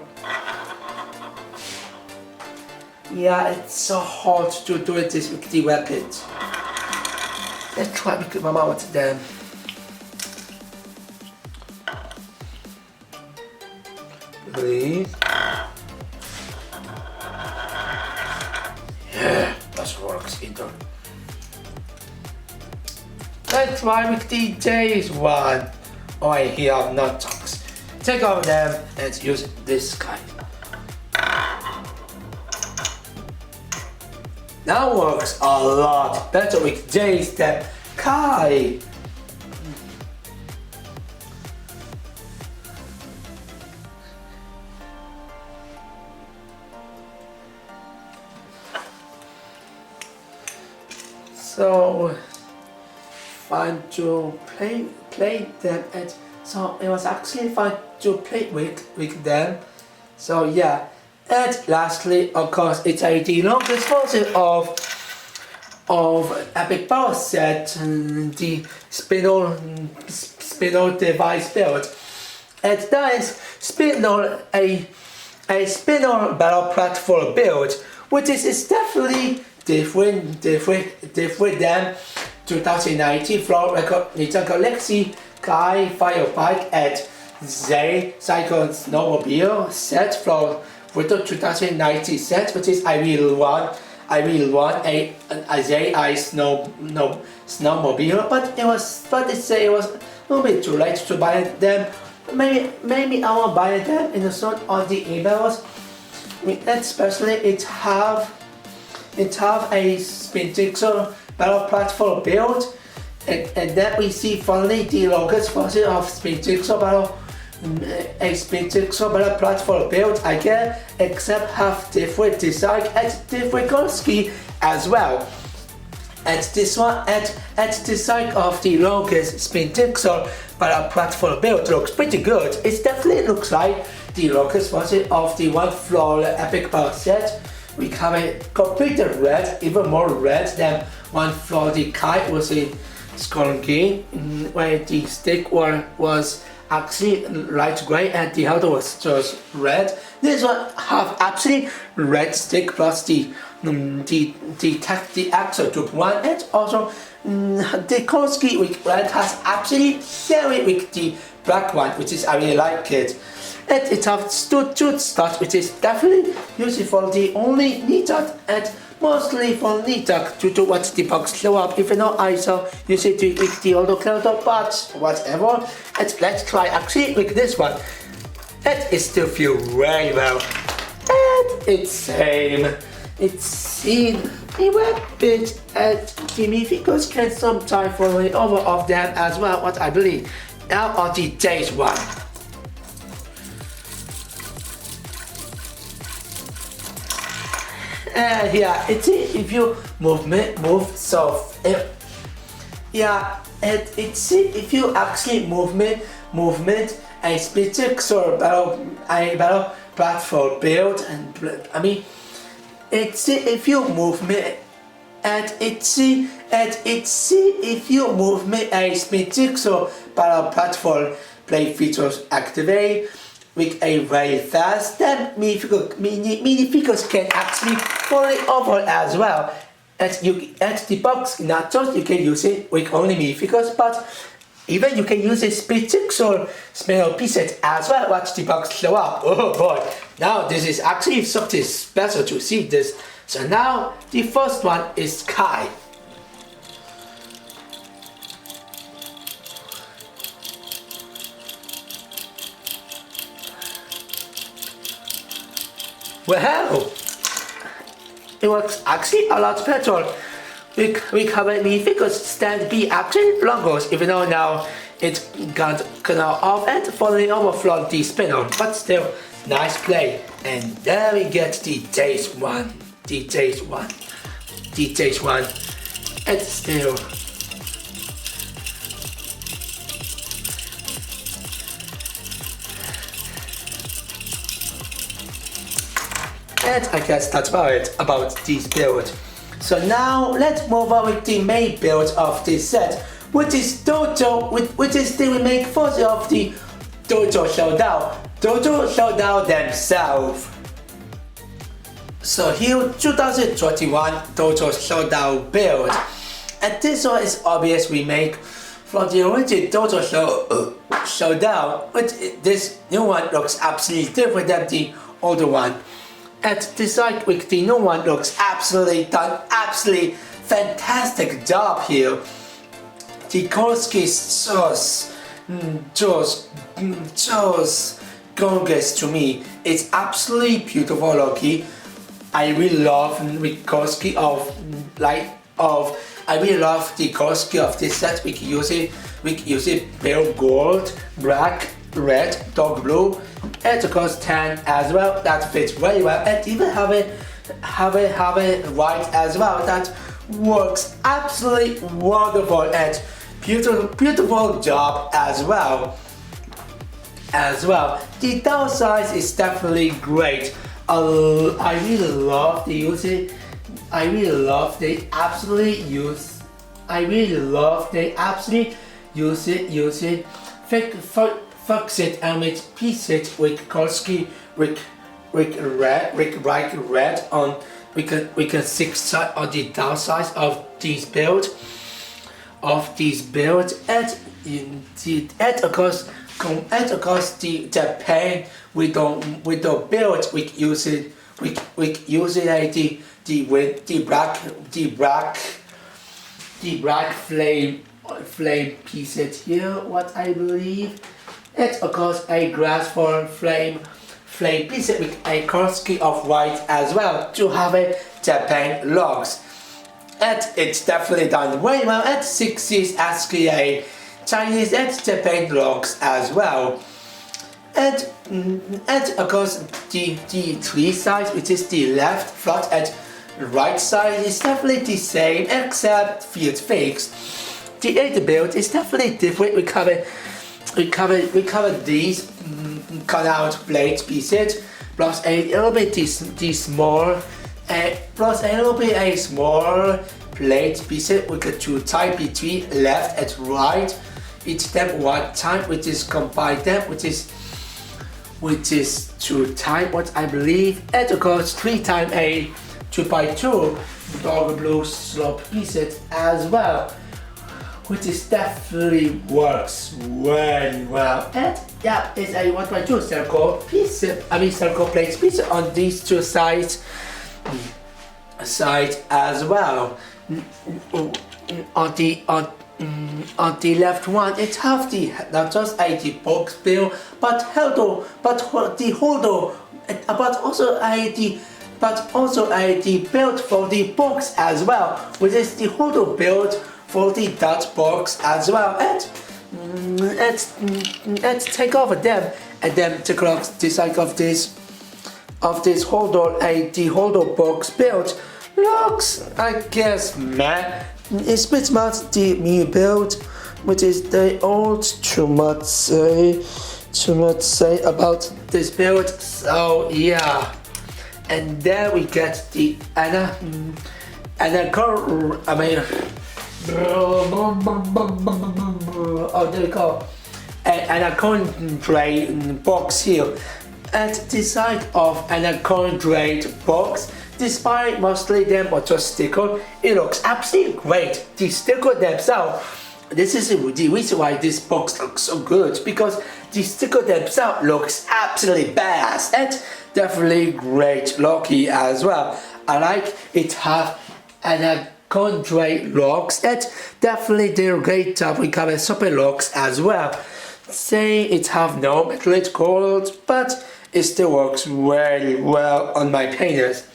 Yeah, it's so hard to do this with the weapons. Let's try with my mouth then. Please. Yeah, that works either. Let's try with the J's one. Oh, I hear nut talks. Take off them and use this kind. That works a lot better with J's than Kai. So fun to play them, and so it was actually fun to play with them. So yeah, and lastly, of course, it's the longest version of Epic Power Set, the spindle device build, and that is a spindle battle platform build, which is definitely different than 2019 from Ninjago Legacy Kai Firebike at Z Cycle Snowmobile set from Winter 2019 set, which is I really want a ZI snowmobile, but it was a little bit too late to buy them. Maybe I will buy them in the soon on the emails. Especially it have a spin jigsaw battle platform build, and then we see finally the longest version of spin jigsaw battle. A spin jigsaw battle platform build again, except have different design and different color scheme as well. And this one at design of the longest spin jigsaw battle platform build looks pretty good. It definitely looks like the longest version of the one floor Epic Power Set. We have a completed red, even more red than one floor the kite was in skunky, where the stick was actually light grey and the other was just red. This one have actually red stick plus the axle group one, and also the color scheme with red has actually shared with the black one, which is I really like it. And it has two studs, which is definitely useful for the only Ninjago and mostly for Ninjago to do what the box show up. Even though I saw use it with the other character, but whatever. And let's try actually with this one. And it still feels very well. And it's same. It's seen a bit at Jimmy because can sometimes follow over of them as well, what I believe. Now on the days one. Yeah, it's if you move so yeah, and it's if you actually movement a specific sort of battle platform build, and I mean it's if you movement and it's if you movement a specific sort of battle platform play features activate with a very fast, then minifigures can actually follow over as well. At the box, not just you can use it with only minifigures, but even you can use a specific or small pieces as well. Watch the box show up. Oh boy! Now this is actually something special to see this. So now the first one is Kai. Well, it works actually a lot better. We cover minifigures stand be actually longer, even though now it got off and falling over from the spinner, but still nice play. And there we get the days one, and still. And I guess that's about it about this build. So now let's move on with the main build of this set, which is which is the remake version of the Dojo Showdown themselves. So here 2021 Dojo Showdown build, and this one is obvious remake from the original Dojo Showdown, but this new one looks absolutely different than the older one. And design with the new one looks absolutely fantastic job here. The color scheme just gorgeous to me. It's absolutely beautiful looking. I really love the color scheme I really love the color scheme of this set. We can use it pale gold, black, red, dark blue, and of course tan as well. That fits very well, and even have a white as well. That works absolutely wonderful and beautiful job as well. The downside is definitely great. I really love the using. I really love they absolutely use it. Fix it and with pieces with Kolsky with red on we can 6 side on the downside of these build and of course the paint we don't build we use it the black flame pieces here, what I believe. And of course a grass for flame pieces with a Kolsky of white as well to have a Japan logs. And it's definitely done very well at 60s ASCII a Chinese and Japan logs as well. And of course the 3 sides, which is the left, front and right side, is definitely the same except field fixed. The 8 build is definitely different. We cover these cut out blade pieces plus a little bit small plus a little bit a small plate pieces. We got two type between left and right. Each step one time, which is combine them, which is two time what I believe, and of course 3 times a 2x2 dark blue slope pieces as well, which is definitely works very well. And yeah, it's a 1x2 circle piece, circle plate piece on these two sides as well. On the left one, it have the not just a the box build, but also the build for the box as well, which is the holder build for the Dutch box as well. And let's take over them and then take off the side of this holder. The holder box build looks, I guess, meh. It's pretty much the new build, which is the old too much say about this build. So yeah, and then we get the anaconda box here. At the side of anaconda box, despite mostly them are just sticker, it looks absolutely great. The sticker themselves, this is the reason why this box looks so good, because the sticker themselves looks absolutely badass and definitely great lucky as well. I like it have anaconda locks and definitely they're great job with cover super locks as well. Say it have no metallic gold, but it still works very well on my painters.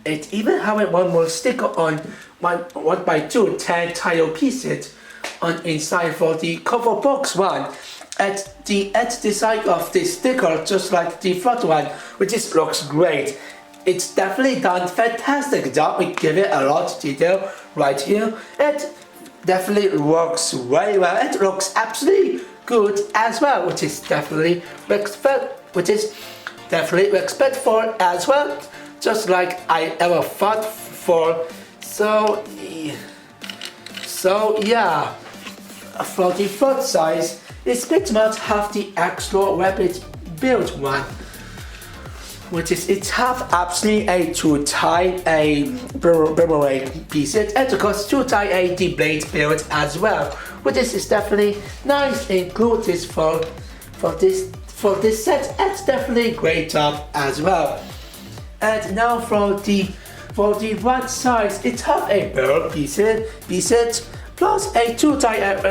It even have one more sticker on 1x2 10 tile pieces on inside for the cover box one. At the side of the sticker, just like the front one, which is looks great. It's definitely done fantastic job. We give it a lot of detail right here. It definitely works very well. It looks absolutely good as well, which is definitely respectful as well, just like I ever thought for. So yeah, for the front size, it's pretty much have the extra rapid build one, which is it have absolutely a 2 type a boomerang pieces and of course 2 type a the blade build as well, which is definitely nice include this for this set. It's definitely great job as well. And now for the right side, it have a barrel pieces plus a 2 type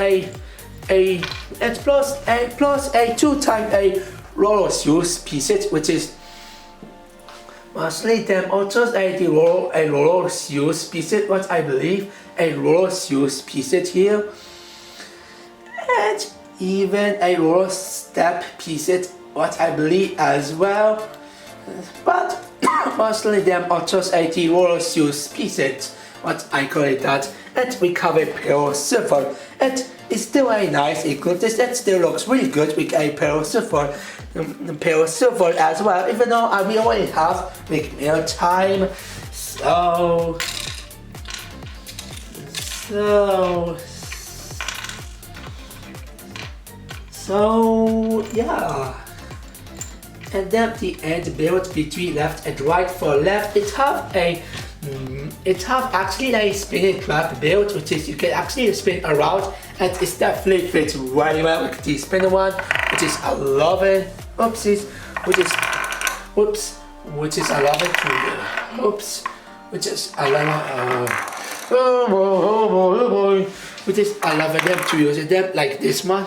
plus a 2 type a roller shoes pieces, which is mostly them or just a roller shoes pieces, what I believe a roller shoes pieces here, and even a roller step pieces, what I believe as well, but mostly them are just a roller shoes pieces, what I call it that. And we cover pure silver. And it's still a nice include this. It still looks really good with a pure silver as well. Even though we already have big meal time. So yeah. And then the end build between left and right. For left, it have actually a spinning trap build, which is you can actually spin around, and it definitely fits very well with the spinner one, which is 11 oopsies, which is 11 to oops, which is 11 which is 11 them to use them like this one.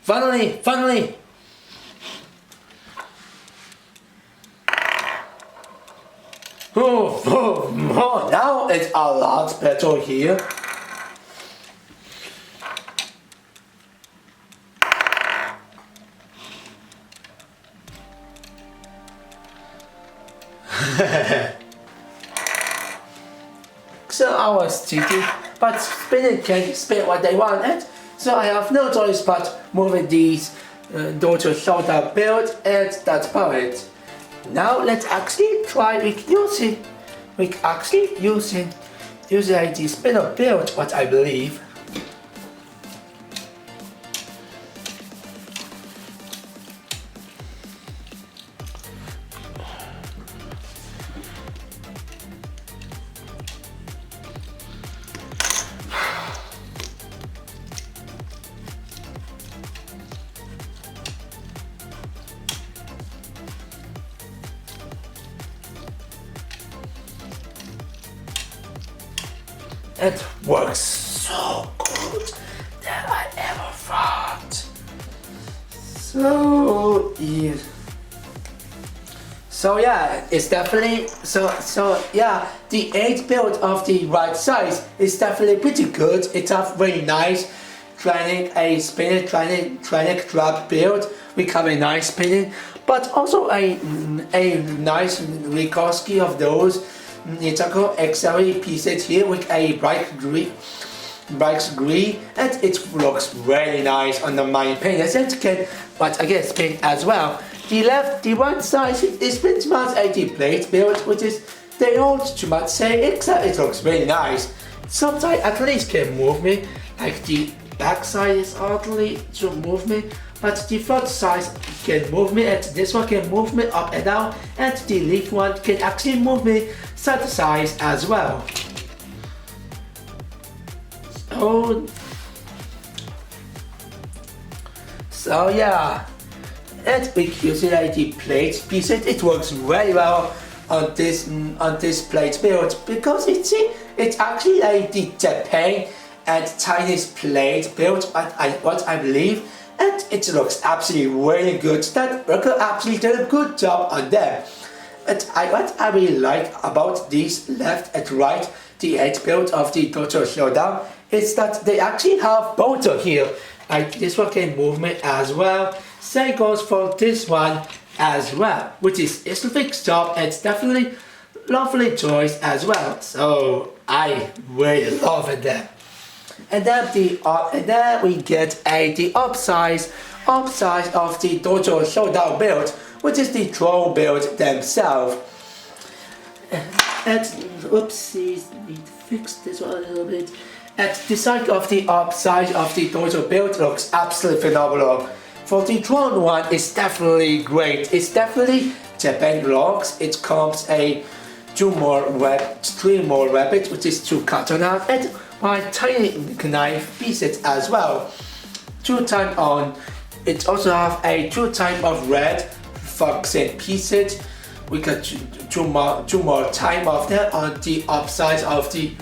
Finally! Oh, now it's a lot better here. So I was cheating, but spinning can spin what they want. So I have no choice but moving these Dojo shoulder build, and that's about it. Now let's actually try with using the spinner build, what I believe. It works so good than I ever thought. So easy. So yeah, it's definitely so yeah. The 8 build of the right size is definitely pretty good. It's a very nice training drop build. We have a nice spinning, but also a nice Rikoski of those Ninjago XLE pieces here with a bright green, and it looks really nice on the my painters. And can, but again, spin as well. The right side is pretty much a plate build, which is they don't too much say, except it looks really nice. Sometimes at least can move me, like the back side is hardly to move me, but the front side can move me, and this one can move me up and down, and the left one can actually move me side to side as well. So yeah, and with using the plate pieces, it works very well on this plate build, because it's actually like the Japan and Chinese plate build, what I believe, and it looks absolutely really good. That worker actually did a good job on them. And what I really like about these left and right, the 8 build of the Dojo Showdown, is that they actually have motor here. Like this one can move me as well. Same goes for this one as well, which is a fixed job, and it's definitely lovely choice as well. So I really love it there. And then we get the upsize of the Dojo Showdown build, which is the drone build themselves. And oopsies, need to fix this one a little bit. And the side of the upside of the Dojo build looks absolutely phenomenal. For the drone one, it's definitely great. It's definitely Japan locks. It comes a 3 more rabbit, which is 2 katana, and 1 tiny knife pieces as well. 2 times on. It also have a 2 type of red foxen pieces. We got 2 more time of that on the upside of the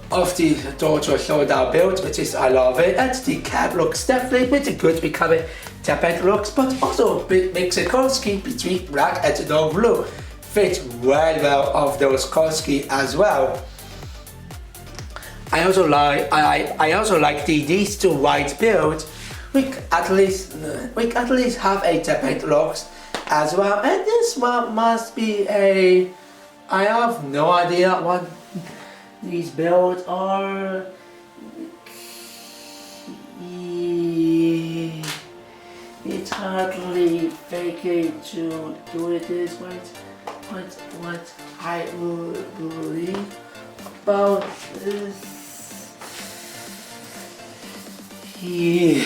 Dojo Showdown build, which is I love it. And the cap looks definitely pretty good. We cover Japan looks, but also a bit Mexican skin between black and dark blue. Fit very well of those Koski as well. I also like these 2 white builds. We at least have a Japan looks as well, and this one must be a. I have no idea what these builds are. It's hardly fake to do it this way. What I would believe about this. Yeah,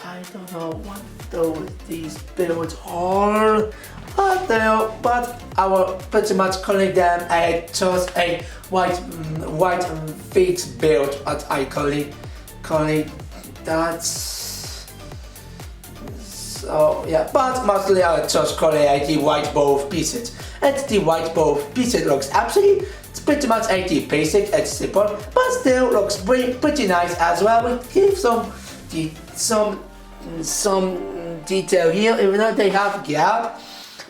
I don't know what these builds are, but I will pretty much calling them just a white fixed build. What I call it that's so yeah. But mostly I just call it the white bow pieces, and the white bow pieces looks absolutely. It's pretty much a basic and simple, but still looks pretty nice as well. We give some detail here, even though they have gap,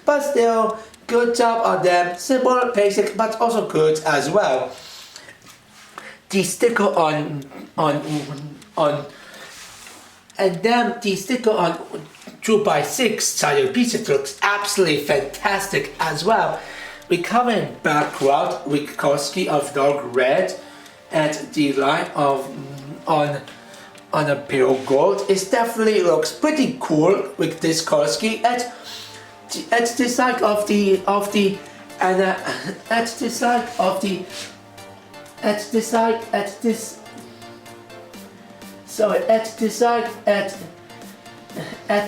but still good job on them. Simple, basic, but also good as well. The sticker on and then the sticker on 2x6 style pieces looks absolutely fantastic as well. We cover in background with Koski of dark red, and the line of on on a pure gold. It definitely looks pretty cool with this color scheme. At the side of the and at the side of the at the side at this sorry at the side at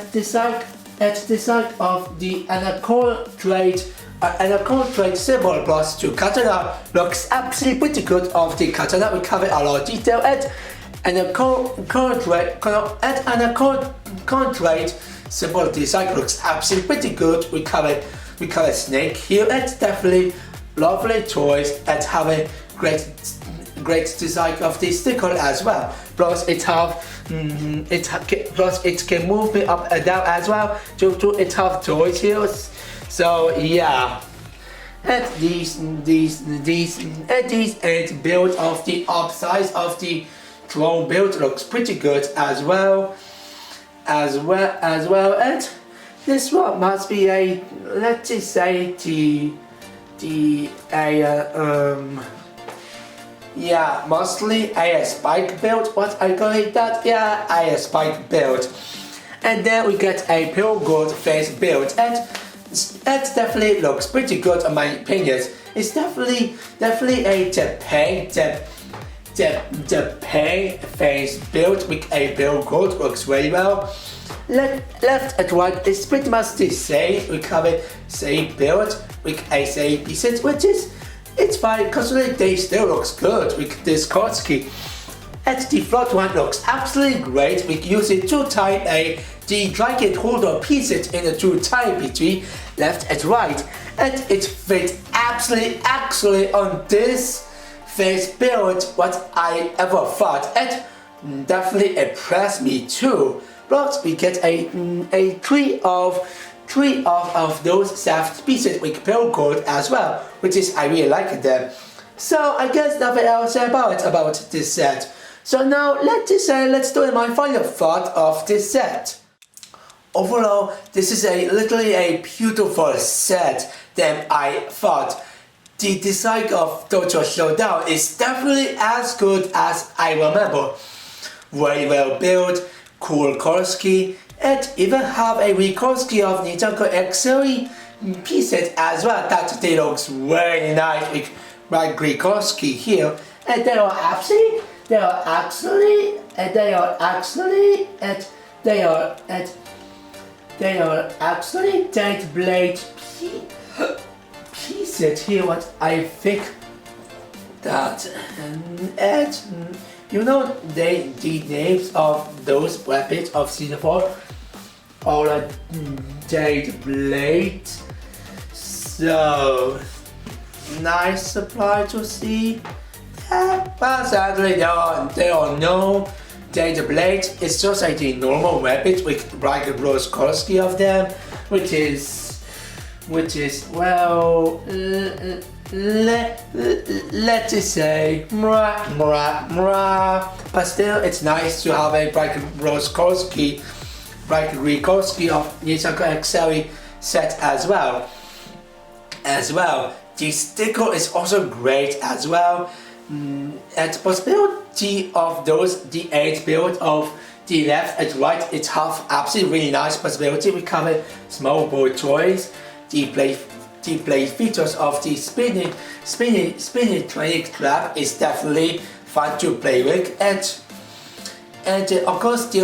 the side of the anaconda trade symbol plus to katana looks absolutely pretty good. Of the katana we cover a lot of detail and a contract symbol design looks absolutely pretty good. We cover snake here. It's definitely lovely toys and have a great design of the sticker as well. Plus it can move me up and down as well due to it have toys here. So yeah. And these build of the upsize of the drone build looks pretty good as well. And this one must be a, let's just say yeah, mostly a spike build. What I call it that? Yeah, a spike build. And then we get a pure gold face build, and it definitely looks pretty good in my opinion. It's definitely a Japan face build with a pure gold looks very well. Left and right is pretty much the same. We cover same build with a same pieces, which is it's fine considering they still looks good with this card scheme. And the front one looks absolutely great. We use it to type the dragon holder pieces in the two type between left and right, and it fits absolutely on this face build what I ever thought, and definitely impressed me too. Plus we get a three of those soft pieces with pure gold as well, which is I really like them. So I guess nothing else about this set. So now let's do my final thought of this set. Overall, this is literally a beautiful set that I thought. The design of Dojo Showdown is definitely as good as I remember. Very well built, cool color scheme, and even have a recolor scheme of Ninjago X-Series pieces as well. That they looks very nice with my green color scheme here, and they are actually dead blade pieces here. What I think that and you know the names of those weapons of Season 4 are jade blade. So nice supply to see. But sadly there are no jade blade. It's just like the normal weapons with black and rose color scheme of them, which is well, let's just say but still it's nice to have a black and rose color scheme, black and green color scheme of Ninjago X-Series set as well. The sticker is also great as well. And possibility of those the 8 build of the left and right, it have absolutely really nice possibility. We cover small boy toys, the play features of the spinning training trap is definitely fun to play with, and of course the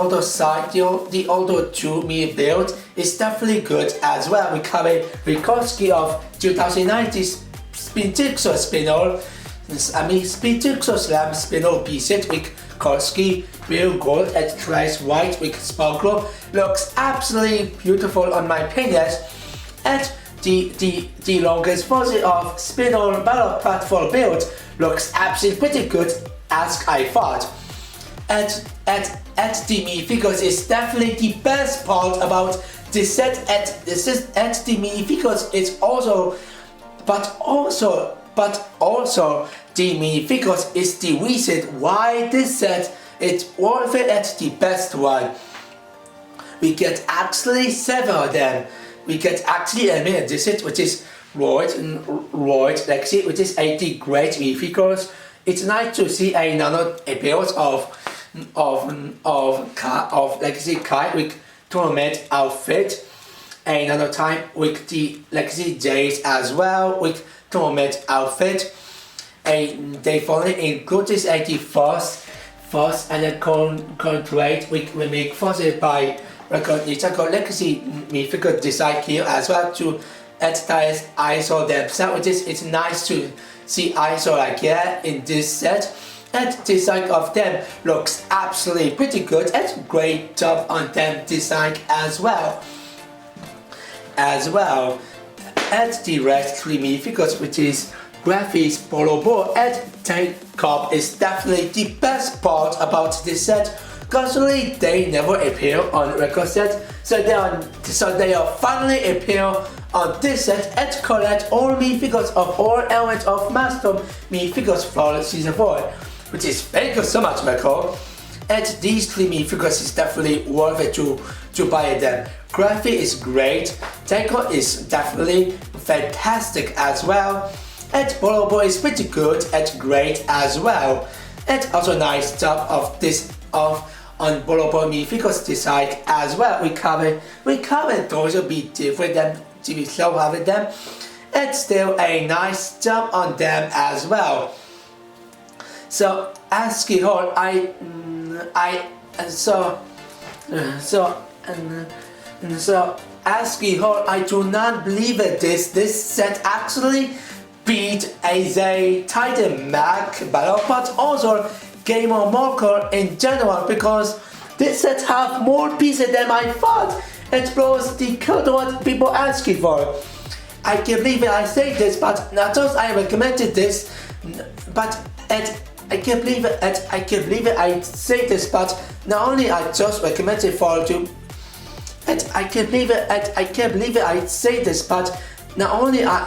other side, the other 2 mini build is definitely good as well. We cover Rikoski of 2019 Spin Jigsaw Spinner. Spin Jigsaw Slam Spinner pieces with Korsky, real gold and trace white with sparkle. Looks absolutely beautiful on my opinion. And the longest version of Spinner Battle Platform build looks absolutely pretty good as I thought. And the minifigures is definitely the best part about this set. And the minifigures is also, but also the minifigures is the reason why this set is worth it at the best one. We get actually 7 of them. We get actually a minute this set, which is Royd Lexi, which is 80 great minifigures. It's nice to see another build of of Legacy Kite with tournament outfit. Another time with the Legacy Jays as well with tournament outfit. And they finally include this 81st and then contract with remake forces by Ninjago Legacy figure design here as well to advertise ISO themselves. It's nice to see ISO like that in this set. And design of them looks absolutely pretty good and great job on them design as well. And the rest 3 figures, which is graphics, polo board and tank top, is definitely the best part about this set. Constantly they never appear on record set, so they are finally appear on this set and collect all figures of all elements of Master figures for season 4, which is thank you so much, Michael. And these 3 figures is definitely worth it to buy them. Graphic is great, Tanko is definitely fantastic as well, and Polo Boy is pretty good and great as well. And also nice job of this on Polo Boy figures design as well. We cover those will be different than we so having them, and still a nice job on them as well. So ASCII Hall, ASCII Hall, I do not believe it. This set actually beat a Titan Mac battle, but also Game of Marker in general, because this set have more pieces than I thought. It blows the code what people asking for. I can't believe it, I say this, but not just I recommended this, but I can't believe it, I say this, but not only I just recommended for you, and I can't believe it, I say this, but not only I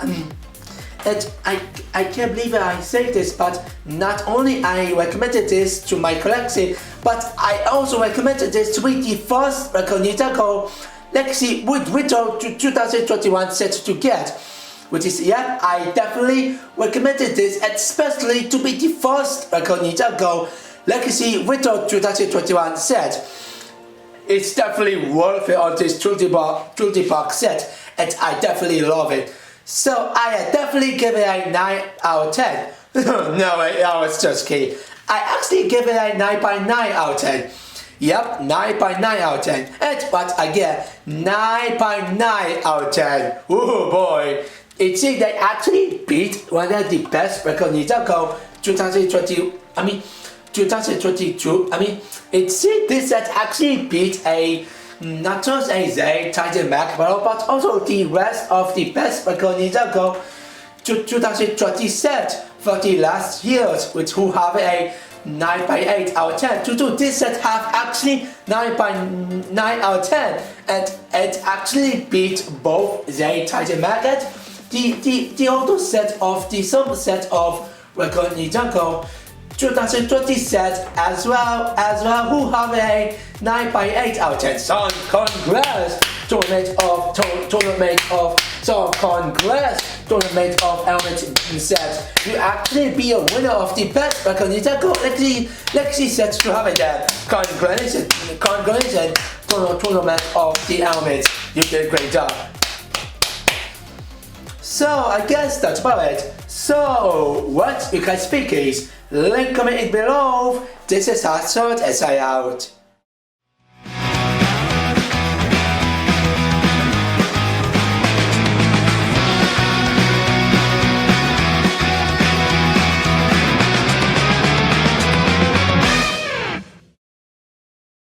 can't believe I say this, but not only I recommended this to my collection, but I also recommended this to be the first Ninjago Legacy with Winter 2021 set to get. Which is, yeah, I definitely recommended this, especially to be the first Ninjago Legacy Winter 2021 set. It's definitely worth it on this 30-box set, and I definitely love it. So I definitely give it a 9 out of 10. No, I was just kidding. I actually give it a 9.9 out of 10. Yep, 9.9 out of 10. But again, 9.9 out of 10. Oh boy. It seems they actually beat one of the best Ninjago 2022. It seems this set actually beat not just a Titan Mac battle, but also the rest of the best Ninjago 2020 set for the last years, which who have a 9.8 out of 10. To this set have actually 9.9 out of 10, and it actually beat both the Titan Mac and the other set of the summer set of Ninjago 2020 set as well, who have a 9.8 out of 10. So congrats, tournament of element set. You actually be a winner of the best Ninjago Legacy set to have it there. Congratulations, tournament of the elements. You did a great job. So I guess that's about it. So what you can speak is link comment below. This is Hassan, SI out.